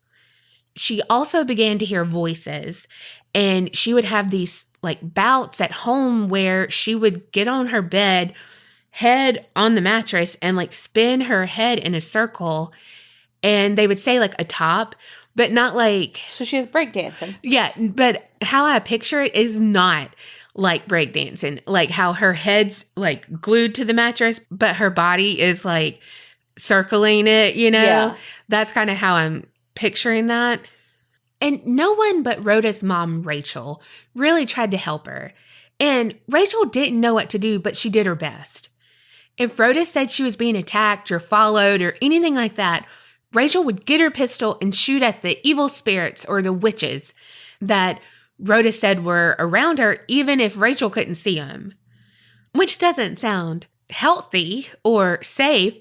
She also began to hear voices, and she would have these like bouts at home where she would get on her bed, head on the mattress, and like spin her head in a circle. And they would say like a top, but not like. So she was breakdancing. Yeah, but how I picture it is not like breakdancing, like how her head's like glued to the mattress, but her body is like circling it, you know? Yeah. That's kind of how I'm picturing that. And no one but Rhoda's mom, Rachel, really tried to help her. And Rachel didn't know what to do, but she did her best. If Rhoda said she was being attacked or followed or anything like that, Rachel would get her pistol and shoot at the evil spirits or the witches that Rhoda said were around her, even if Rachel couldn't see them. Which doesn't sound healthy or safe,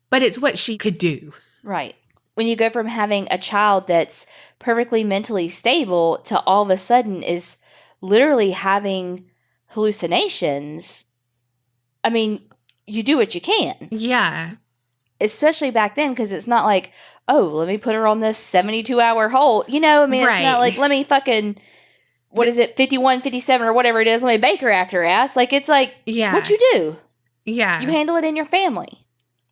but it's what she could do. Right. When you go from having a child that's perfectly mentally stable to all of a sudden is literally having hallucinations, I mean, you do what you can. Yeah. Especially back then, because it's not like, oh, let me put her on this 72-hour hold. You know, I mean, Right. It's not like, let me fucking, what is it, 51, 57 or whatever it is, let me bake her after her ass. Like, it's like, Yeah. what you do? Yeah. You handle it in your family.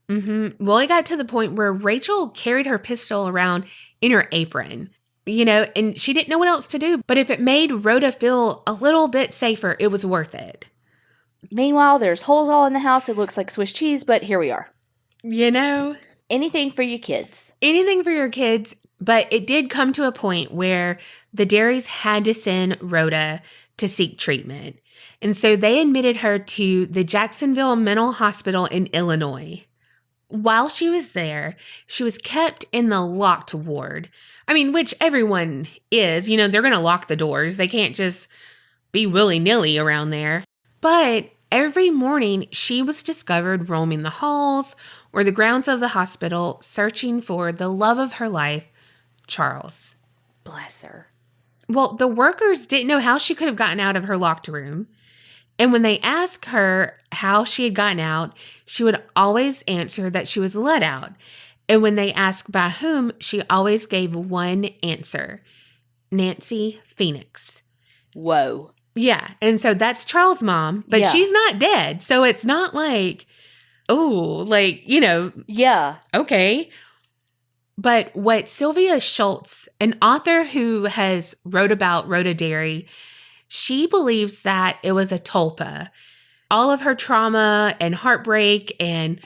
Mm-hmm. Well, it got to the point where Rachel carried her pistol around in her apron, you know, and she didn't know what else to do. But if it made Rhoda feel a little bit safer, it was worth it. Meanwhile, there's holes all in the house. It looks like Swiss cheese, but here we are. You know? Anything for your kids. Anything for your kids. But it did come to a point where the Derrys had to send Rhoda to seek treatment. And so they admitted her to the Jacksonville Mental Hospital in Illinois. While she was there, she was kept in the locked ward. I mean, which everyone is. You know, they're going to lock the doors. They can't just be willy-nilly around there. But every morning, she was discovered roaming the halls or the grounds of the hospital, searching for the love of her life, Charles. Bless her. Well, the workers didn't know how she could have gotten out of her locked room. And when they asked her how she had gotten out, she would always answer that she was let out. And when they asked by whom, she always gave one answer: Nancy Phoenix. Whoa. Yeah. And so that's Charles' mom, but Yeah. she's not dead. So it's not like, oh, like, you know. Yeah. Okay. But what Sylvia Schultz, an author who has wrote about Rhoda Derry, she believes that it was a tulpa. All of her trauma and heartbreak and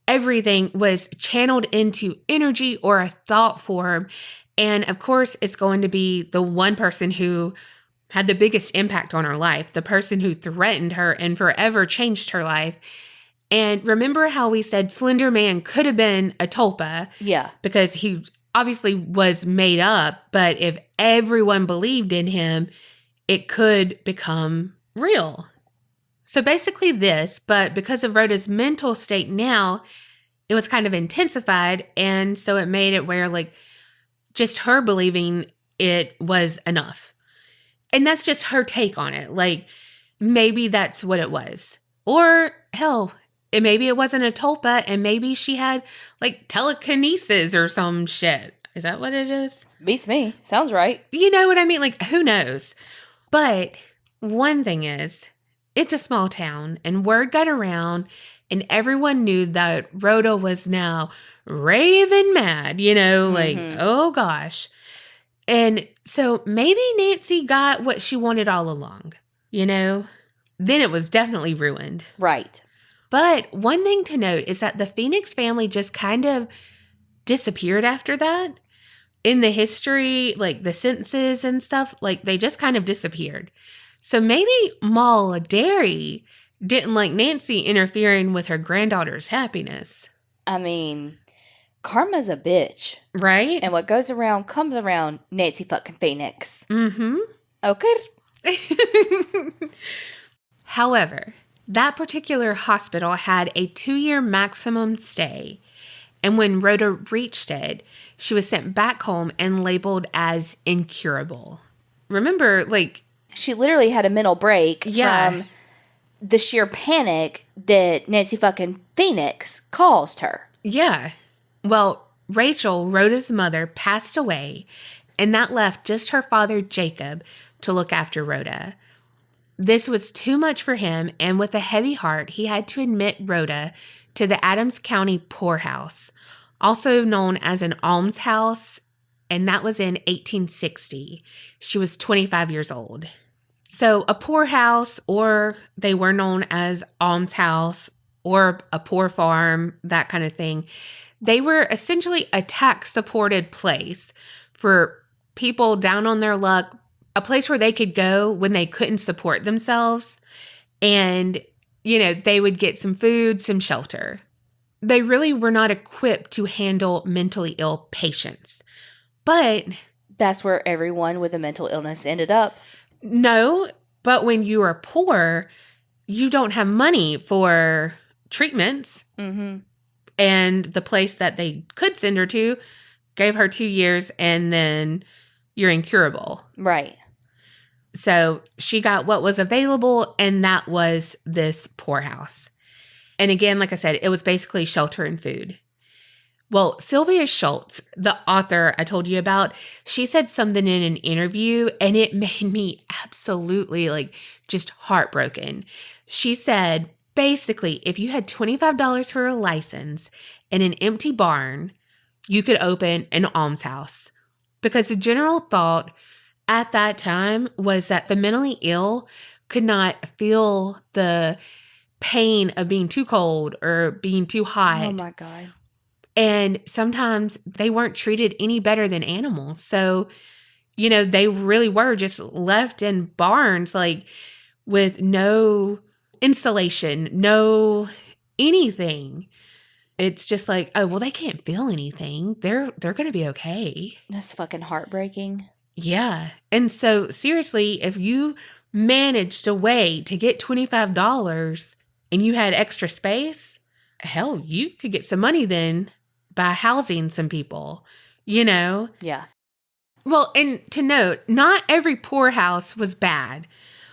everything was channeled into energy or a thought form. And of course, it's going to be the one person who had the biggest impact on her life, the person who threatened her and forever changed her life. And remember how we said Slender Man could have been a tulpa? Yeah. Because he obviously was made up, but if everyone believed in him, it could become real. So basically this, but because of Rhoda's mental state now, it was kind of intensified. And so it made it where like just her believing it was enough. And that's just her take on it. Like maybe that's what it was. Or hell, maybe it wasn't a tulpa and maybe she had like telekinesis or some shit. Is that what it is? Beats me. Sounds right. You know what I mean? Like who knows? But one thing is, it's a small town and word got around and everyone knew that Rhoda was now raving mad, you know, like, oh gosh. And so maybe Nancy got what she wanted all along, you know? Then it was definitely ruined. Right. But one thing to note is that the Phoenix family just kind of disappeared after that. In the history, like the census and stuff, like they just kind of disappeared. So maybe Rhoda Derry didn't like Nancy interfering with her granddaughter's happiness. I mean, karma's a bitch. Right? And what goes around comes around, Nancy fucking Phoenix. Mm-hmm. Okay. However, that particular hospital had a 2-year maximum stay. And when Rhoda reached it, she was sent back home and labeled as incurable. Remember, like... She literally had a mental break from the sheer panic that Nancy fucking Phoenix caused her. Yeah. Well, Rachel, Rhoda's mother, passed away, and that left just her father, Jacob, to look after Rhoda. This was too much for him, and with a heavy heart, he had to admit Rhoda to the Adams County poorhouse, also known as an almshouse, and that was in 1860. She was 25 years old. So a poorhouse, or they were known as almshouse, or a poor farm, that kind of thing. They were essentially a tax-supported place for people down on their luck, a place where they could go when they couldn't support themselves. And, you know, they would get some food, some shelter. They really were not equipped to handle mentally ill patients. But that's where everyone with a mental illness ended up. No, but when you are poor, you don't have money for treatments. Mm-hmm. And the place that they could send her to gave her 2 years, and then you're incurable. Right. So she got what was available, and that was this poorhouse. And again, like I said, it was basically shelter and food. Well, Sylvia Schultz, the author I told you about, she said something in an interview, and it made me absolutely just heartbroken. She said, basically, if you had $25 for a license in an empty barn, you could open an almshouse. Because the general thought at that time was that the mentally ill could not feel the pain of being too cold or being too hot. Oh my God. And sometimes they weren't treated any better than animals. So, you know, they really were just left in barns, with no insulation, no anything. It's just oh, well, they can't feel anything. They're going to be okay. That's fucking heartbreaking. Yeah. And so seriously, if you managed a way to get $25 and you had extra space, hell, you could get some money then by housing some people, you know? Yeah. Well, and to note, not every poorhouse was bad.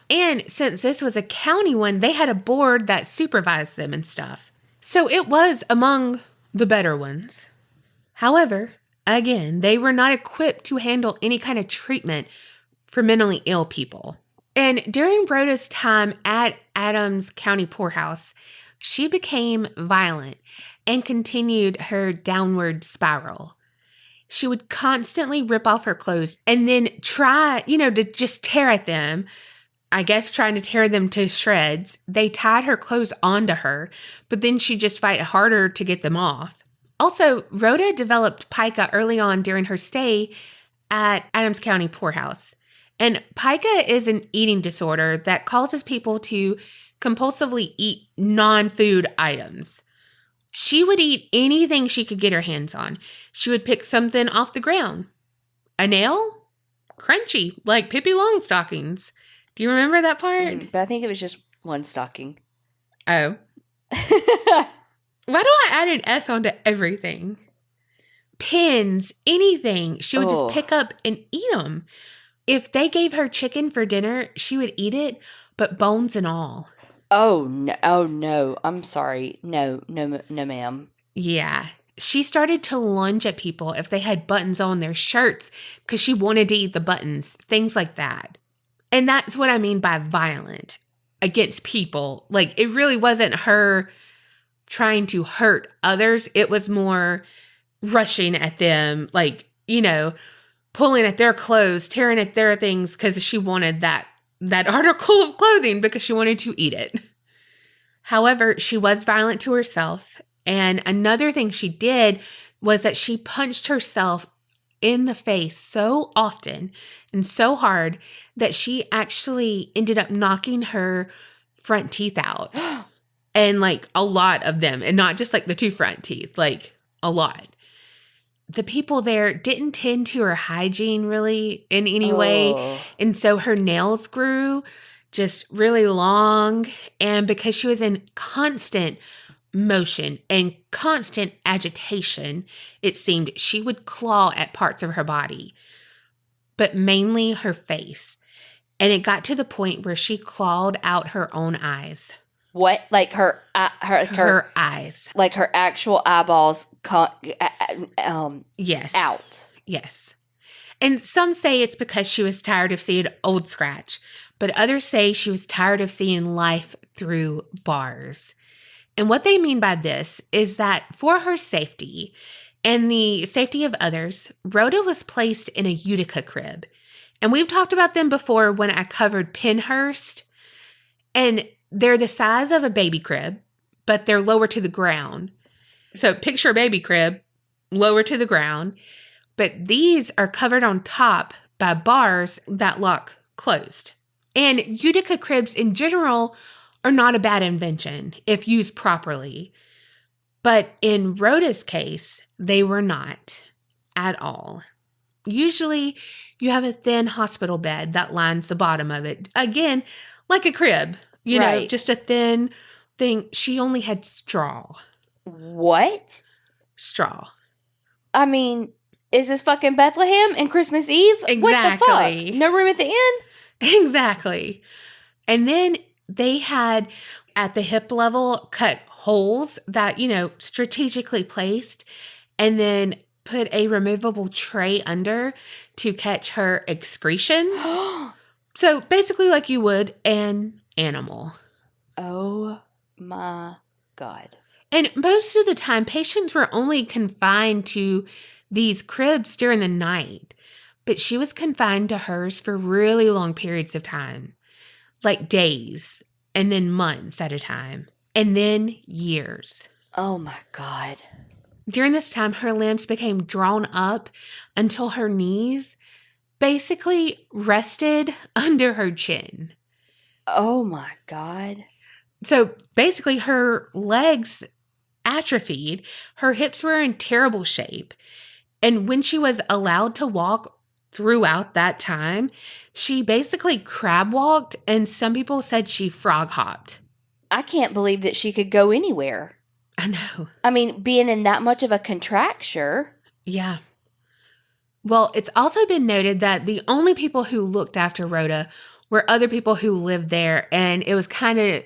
And since this was a county one, they had a board that supervised them and stuff. So it was among the better ones. However, again, they were not equipped to handle any kind of treatment for mentally ill people. And during Rhoda's time at Adams County Poorhouse, she became violent and continued her downward spiral. She would constantly rip off her clothes and then try, to just tear at them. I guess trying to tear them to shreds. They tied her clothes onto her, but then she'd just fight harder to get them off. Also, Rhoda developed pica early on during her stay at Adams County Poorhouse. And pica is an eating disorder that causes people to compulsively eat non-food items. She would eat anything she could get her hands on. She would pick something off the ground. A nail? Crunchy, like Pippi Longstockings. Do you remember that part? But I think it was just one stocking. Oh. Why do I add an S onto everything? Pins, anything. She would just pick up and eat them. If they gave her chicken for dinner, she would eat it, but bones and all. Oh, no. Oh, no. I'm sorry. No, ma'am. Yeah. She started to lunge at people if they had buttons on their shirts because she wanted to eat the buttons, things like that. And that's what I mean by violent against people. It really wasn't her trying to hurt others. It was more rushing at them, pulling at their clothes, tearing at their things because she wanted that article of clothing because she wanted to eat it. However, she was violent to herself. And another thing she did was that she punched herself in the face so often and so hard that she actually ended up knocking her front teeth out. And a lot of them, and not just the two front teeth, a lot. The people there didn't tend to her hygiene really in any way. And so her nails grew just really long. And because she was in constant motion and constant agitation, it seemed she would claw at parts of her body, but mainly her face. And it got to the point where she clawed out her own eyes. What? Like her eyes. Like her actual eyeballs yes. out. Yes. And some say it's because she was tired of seeing Old Scratch, but others say she was tired of seeing life through bars. And what they mean by this is that for her safety and the safety of others, Rhoda was placed in a Utica crib. And we've talked about them before when I covered Penhurst. And they're the size of a baby crib, but they're lower to the ground. So picture a baby crib, lower to the ground. But these are covered on top by bars that lock closed. And Utica cribs in general are not a bad invention if used properly. But in Rhoda's case, they were not at all. Usually, you have a thin hospital bed that lines the bottom of it. Again, like a crib, you know, just a thin thing. She only had straw. What? Straw. I mean, is this fucking Bethlehem and Christmas Eve? Exactly. What the fuck? No room at the inn? Exactly. And then they had, at the hip level, cut holes that, you know, strategically placed, and then put a removable tray under to catch her excretions. So basically like you would an animal. Oh my God. And most of the time, patients were only confined to these cribs during the night, but she was confined to hers for really long periods of time, like days, and then months at a time, and then years. Oh my God. During this time, her limbs became drawn up until her knees basically rested under her chin. Oh my God. So basically, her legs atrophied. Her hips were in terrible shape. And when she was allowed to walk throughout that time, she basically crab walked, and some people said she frog hopped. I can't believe that she could go anywhere. I know. I mean, being in that much of a contracture. Yeah. Well, it's also been noted that the only people who looked after Rhoda were other people who lived there, and it was kind of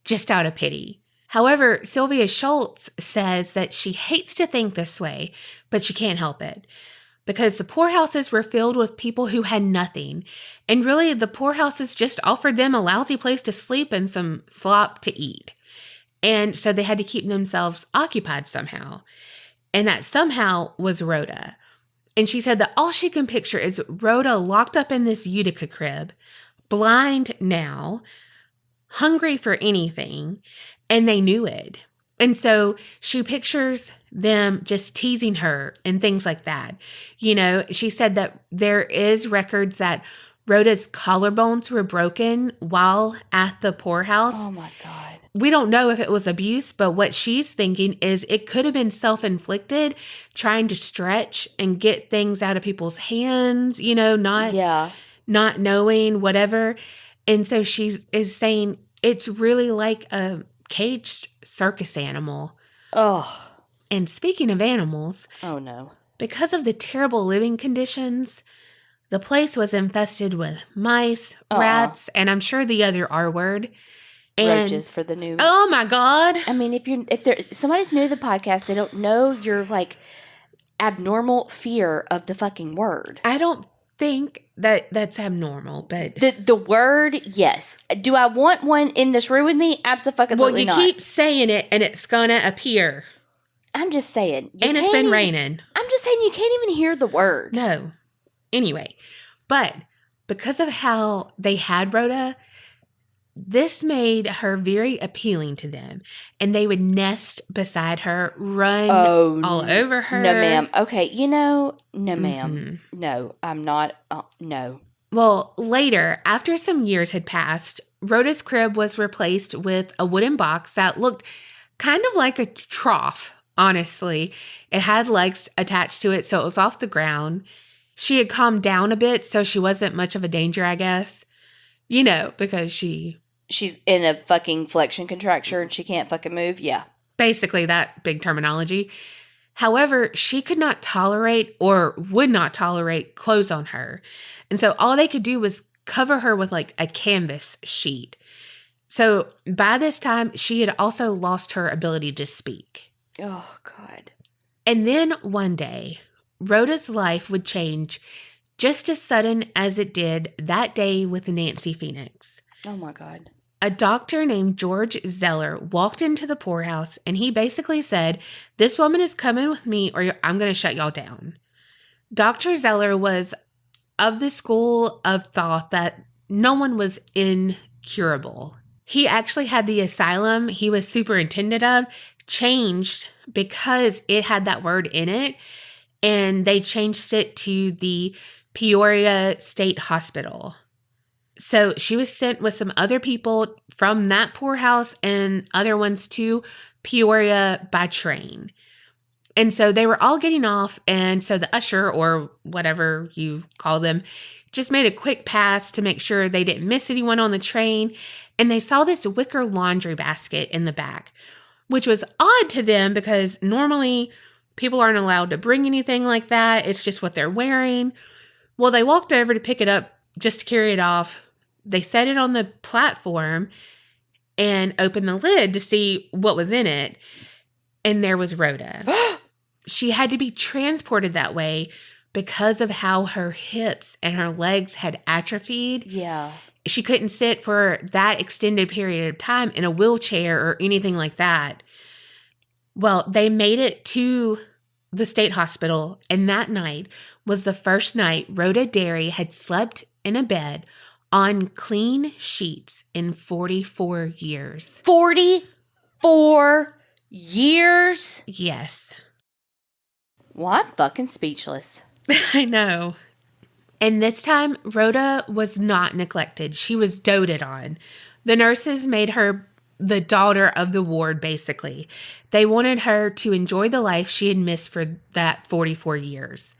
just out of pity. However, Sylvia Schultz says that she hates to think this way, but she can't help it. Because the poorhouses were filled with people who had nothing. And really, the poorhouses just offered them a lousy place to sleep and some slop to eat. And so they had to keep themselves occupied somehow. And that somehow was Rhoda. And she said that all she can picture is Rhoda locked up in this Utica crib, blind now, hungry for anything, and they knew it. And so she pictures them just teasing her and things like that. You know, she said that there is records that Rhoda's collarbones were broken while at the poorhouse. Oh my God. We don't know if it was abuse, but what she's thinking is it could have been self-inflicted, trying to stretch and get things out of people's hands, you know, not knowing, whatever. And so she is saying it's really like a caged circus animal. Oh. And speaking of animals. Oh, no. Because of the terrible living conditions, the place was infested with mice, rats, and I'm sure the other R word. And, roaches for the new. Oh my God. I mean, if somebody's new to the podcast, they don't know your like abnormal fear of the fucking word. I don't think that's abnormal, but the word, yes. Do I want one in this room with me? Absolutely well, you not. keep saying it and it's gonna appear. I'm just saying. And it's been raining. I'm just saying you can't even hear the word. No. Anyway, but because of how they had Rhoda, this made her very appealing to them. And they would nest beside her, run all over her. No, ma'am. Okay, no, ma'am. No, I'm not. No. Well, later, after some years had passed, Rhoda's crib was replaced with a wooden box that looked kind of like a trough, honestly. It had legs attached to it, so it was off the ground. She had calmed down a bit, so she wasn't much of a danger, I guess. You know, because she's in a fucking flexion contracture and she can't fucking move. Yeah. Basically, that big terminology. However, she could not tolerate or would not tolerate clothes on her. And so all they could do was cover her with like a canvas sheet. So by this time, she had also lost her ability to speak. Oh, God. And then one day, Rhoda's life would change just as sudden as it did that day with Nancy Phoenix. Oh, my God. A doctor named George Zeller walked into the poorhouse and he basically said, "This woman is coming with me or I'm going to shut y'all down." Dr. Zeller was of the school of thought that no one was incurable. He actually had the asylum he was superintendent of changed because it had that word in it, and they changed it to the Peoria State Hospital. So she was sent with some other people from that poorhouse and other ones to Peoria by train. And so they were all getting off, and so the usher, or whatever you call them, just made a quick pass to make sure they didn't miss anyone on the train, and they saw this wicker laundry basket in the back, which was odd to them because normally people aren't allowed to bring anything like that. It's just what they're wearing. Well, they walked over to pick it up just to carry it off. They set it on the platform and opened the lid to see what was in it, and there was Rhoda. She had to be transported that way because of how her hips and her legs had atrophied. Yeah. She couldn't sit for that extended period of time in a wheelchair or anything like that. Well, they made it to the state hospital, and that night was the first night Rhoda Derry had slept in a bed on clean sheets in 44 years. 44 years? Yes. Well, I'm fucking speechless. I know. And this time, Rhoda was not neglected. She was doted on. The nurses made her the daughter of the ward, basically. They wanted her to enjoy the life she had missed for that 44 years.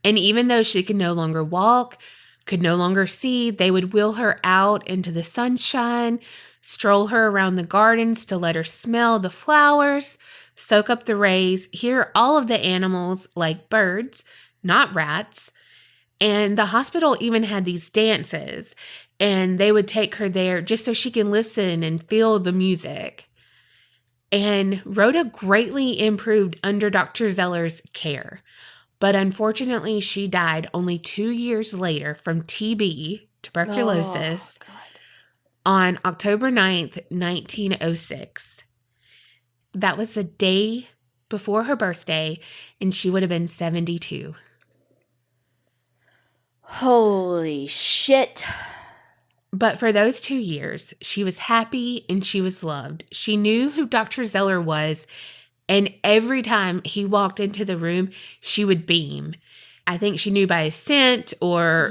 And even though she could no longer walk, could no longer see, they would wheel her out into the sunshine, stroll her around the gardens to let her smell the flowers, soak up the rays, hear all of the animals like birds, not rats. And the hospital even had these dances, and they would take her there just so she can listen and feel the music. And Rhoda greatly improved under Dr. Zeller's care. But unfortunately, she died only 2 years later from TB, tuberculosis, on October 9th, 1906. That was the day before her birthday, and she would have been 72. Holy shit. But for those 2 years, she was happy and she was loved. She knew who Dr. Zeller was, and every time he walked into the room, she would beam. I think she knew by his scent or,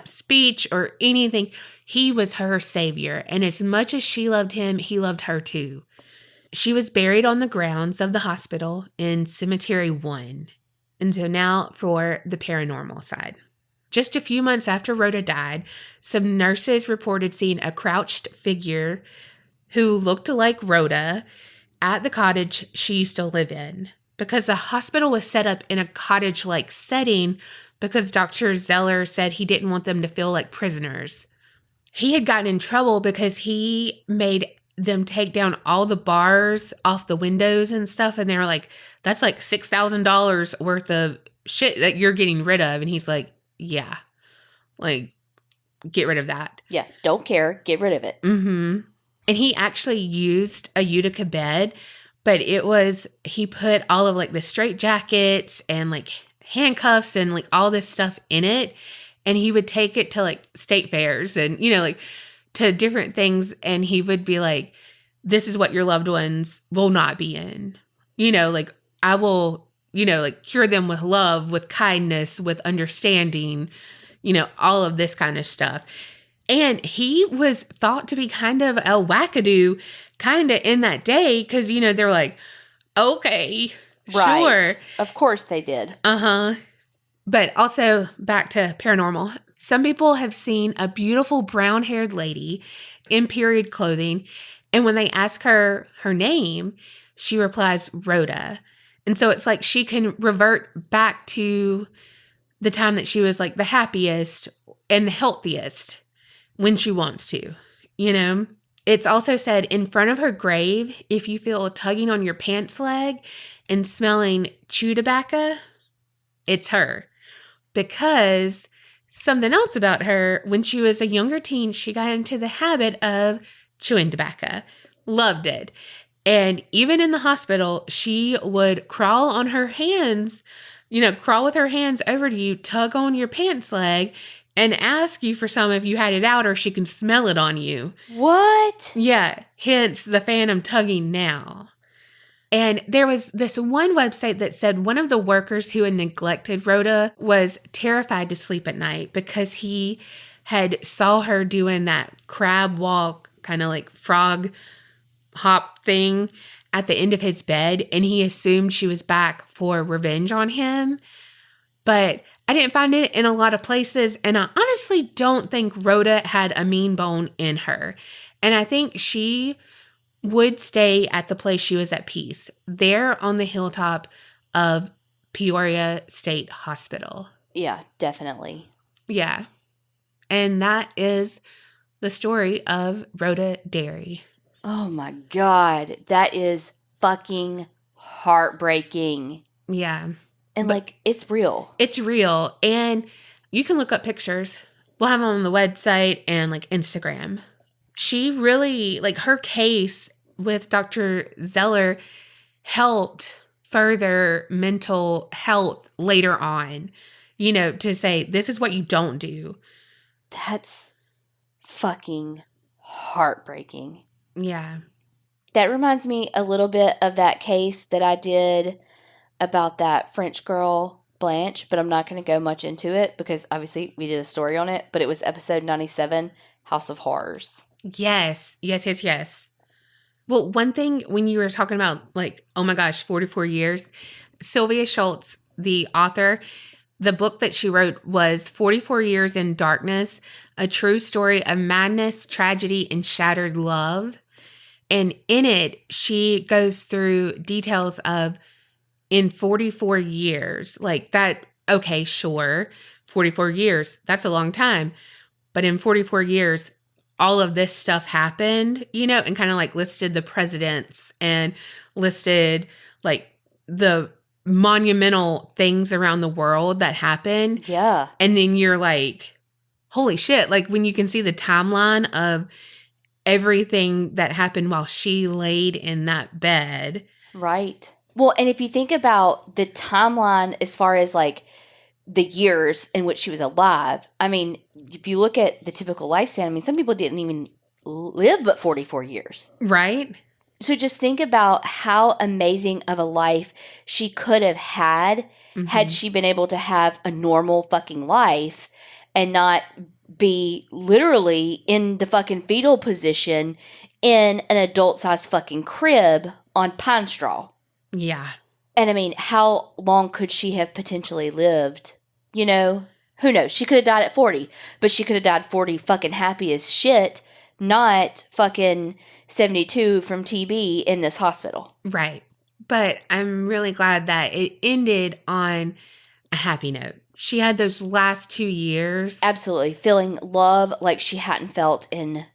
speech or anything. He was her savior, and as much as she loved him, he loved her too. She was buried on the grounds of the hospital in Cemetery 1. And so now for the paranormal side. Just a few months after Rhoda died, some nurses reported seeing a crouched figure who looked like Rhoda at the cottage she used to live in, because the hospital was set up in a cottage-like setting because Dr. Zeller said he didn't want them to feel like prisoners. He had gotten in trouble because he made them take down all the bars off the windows and stuff, and they were like, "That's like $6,000 worth of shit that you're getting rid of." And he's like, "Yeah, like, get rid of that." Yeah, don't care. Get rid of it. Mm-hmm. And he actually used a Utica bed, but he put all of like the straight jackets and like handcuffs and like all this stuff in it. And he would take it to like state fairs and, like to different things. And he would be like, "This is what your loved ones will not be in. Like I will, like cure them with love, with kindness, with understanding, all of this kind of stuff." And he was thought to be kind of a wackadoo kind of in that day because, they're like, okay, right. Sure. Of course they did. Uh-huh. But also back to paranormal. Some people have seen a beautiful brown-haired lady in period clothing. And when they ask her name, she replies, Rhoda. And so it's like she can revert back to the time that she was like the happiest and the healthiest when she wants to, you know? It's also said in front of her grave, if you feel tugging on your pants leg and smelling chew tobacco, it's her. Because something else about her, when she was a younger teen, she got into the habit of chewing tobacco. Loved it. And even in the hospital, she would crawl on her hands, crawl with her hands over to you, tug on your pants leg, and ask you for some if you had it out or she can smell it on you. What? Yeah. Hence the phantom tugging now. And there was this one website that said one of the workers who had neglected Rhoda was terrified to sleep at night because he had saw her doing that crab walk, kind of like frog hop thing at the end of his bed, and he assumed she was back for revenge on him. But I didn't find it in a lot of places, and I honestly don't think Rhoda had a mean bone in her. And I think she would stay at the place she was at peace, there on the hilltop of Peoria State Hospital. Yeah, definitely. Yeah. And that is the story of Rhoda Derry. Oh my God. That is fucking heartbreaking. Yeah. And it's real. It's real. And you can look up pictures. We'll have them on the website and Instagram. She really, her case with Dr. Zeller helped further mental health later on, to say, this is what you don't do. That's fucking heartbreaking. Yeah. That reminds me a little bit of that case that I did about that French girl, Blanche, but I'm not going to go much into it because obviously we did a story on it, but it was episode 97, House of Horrors. Yes. Well, one thing when you were talking about oh my gosh, 44 years, Sylvia Schultz, the author, the book that she wrote was 44 Years in Darkness, a true story of madness, tragedy, and shattered love. And in it, she goes through details of in 44 years, okay, sure, 44 years, that's a long time. But in 44 years, all of this stuff happened, and kind of listed the presidents and listed the monumental things around the world that happened. Yeah. And then you're like, holy shit. When you can see the timeline of everything that happened while she laid in that bed. Right. Well, and if you think about the timeline as far as the years in which she was alive, I mean, if you look at the typical lifespan, I mean, some people didn't even live but 44 years. Right. So just think about how amazing of a life she could have had had she been able to have a normal fucking life and not be literally in the fucking fetal position in an adult-sized fucking crib on pine straw. Yeah. And I mean, how long could she have potentially lived? Who knows? She could have died at 40, but she could have died 40 fucking happy as shit, not fucking 72 from TB in this hospital. Right. But I'm really glad that it ended on a happy note. She had those last 2 years. Absolutely. Feeling love like she hadn't felt in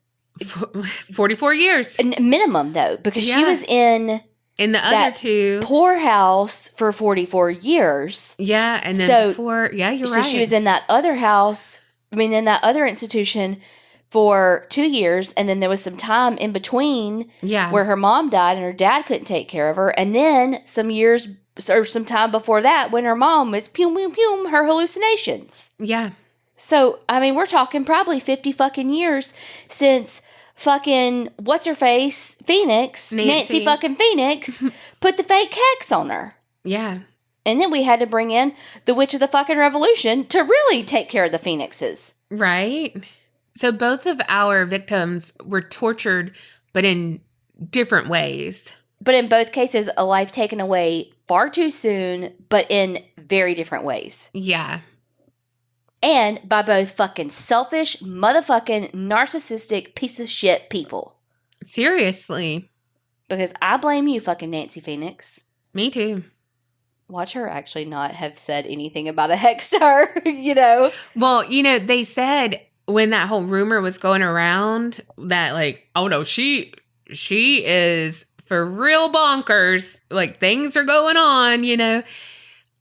44 years. Minimum, though, because she was in the other two poorhouse for 44 years. Yeah, and then you're right. So she was in that other house, in that other institution for 2 years, and then there was some time in between where her mom died and her dad couldn't take care of her, and then some years or some time before that when her mom was her hallucinations. Yeah. So, I mean, we're talking probably 50 fucking years since fucking what's-her-face, Phoenix, Nancy fucking Phoenix, put the fake hex on her. Yeah. And then we had to bring in the Witch of the fucking Revolution to really take care of the Phoenixes. Right. So both of our victims were tortured, but in different ways. But in both cases, a life taken away far too soon, but in very different ways. Yeah. And by both fucking selfish, motherfucking, narcissistic piece of shit people. Seriously. Because I blame you, fucking Nancy Phoenix. Me too. Watch her actually not have said anything about a hex to her, you know? Well, they said when that whole rumor was going around that, like, oh no, she is for real bonkers. Like, things are going on,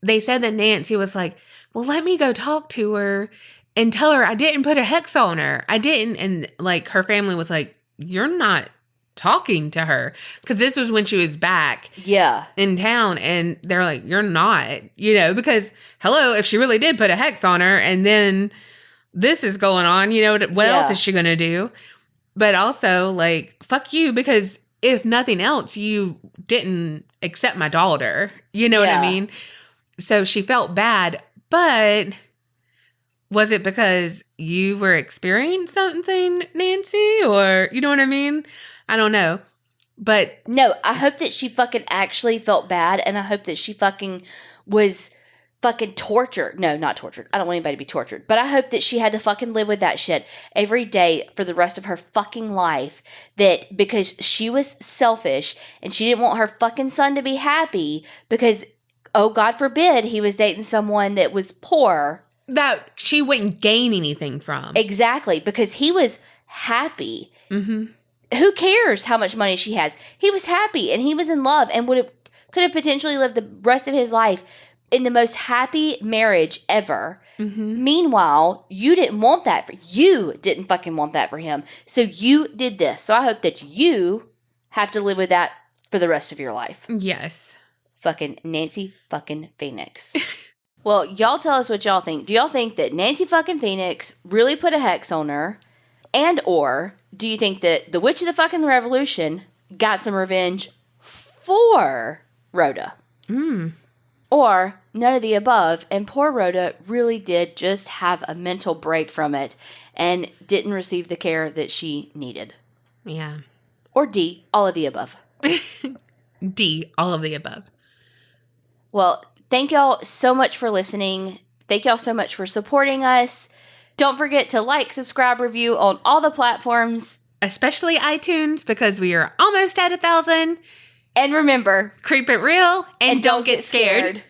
They said that Nancy was like, well, let me go talk to her and tell her I didn't put a hex on her. I didn't. And, like, her family was like, you're not talking to her. Because this was when she was back in town. And they're like, you're not, because, hello, if she really did put a hex on her and then this is going on, what else is she going to do? But also, like, fuck you, because if nothing else, you didn't accept my daughter. You know what I mean? So she felt bad, but was it because you were experiencing something, Nancy? Or, you know what I mean? I don't know. But no, I hope that she fucking actually felt bad, and I hope that she fucking was fucking tortured. No, not tortured. I don't want anybody to be tortured. But I hope that she had to fucking live with that shit every day for the rest of her fucking life. That because she was selfish and she didn't want her fucking son to be happy because, oh, God forbid, he was dating someone that was poor. That she wouldn't gain anything from. Exactly. Because he was happy. Mm-hmm. Who cares how much money she has? He was happy and he was in love and could have potentially lived the rest of his life in the most happy marriage ever. Mm-hmm. Meanwhile, you didn't want that. You didn't fucking want that for him. So you did this. So I hope that you have to live with that for the rest of your life. Yes. Fucking Nancy fucking Phoenix. Well, y'all tell us what y'all think. Do y'all think that Nancy fucking Phoenix really put a hex on her? And or do you think that the Witch of the fucking Revolution got some revenge for Rhoda? Or none of the above, and poor Rhoda really did just have a mental break from it and didn't receive the care that she needed? Yeah. Or D, all of the above. D, all of the above. Well, thank y'all so much for listening. Thank y'all so much for supporting us. Don't forget to like, subscribe, review on all the platforms. Especially iTunes, because we are almost at 1,000. And remember, creep it real and don't get scared.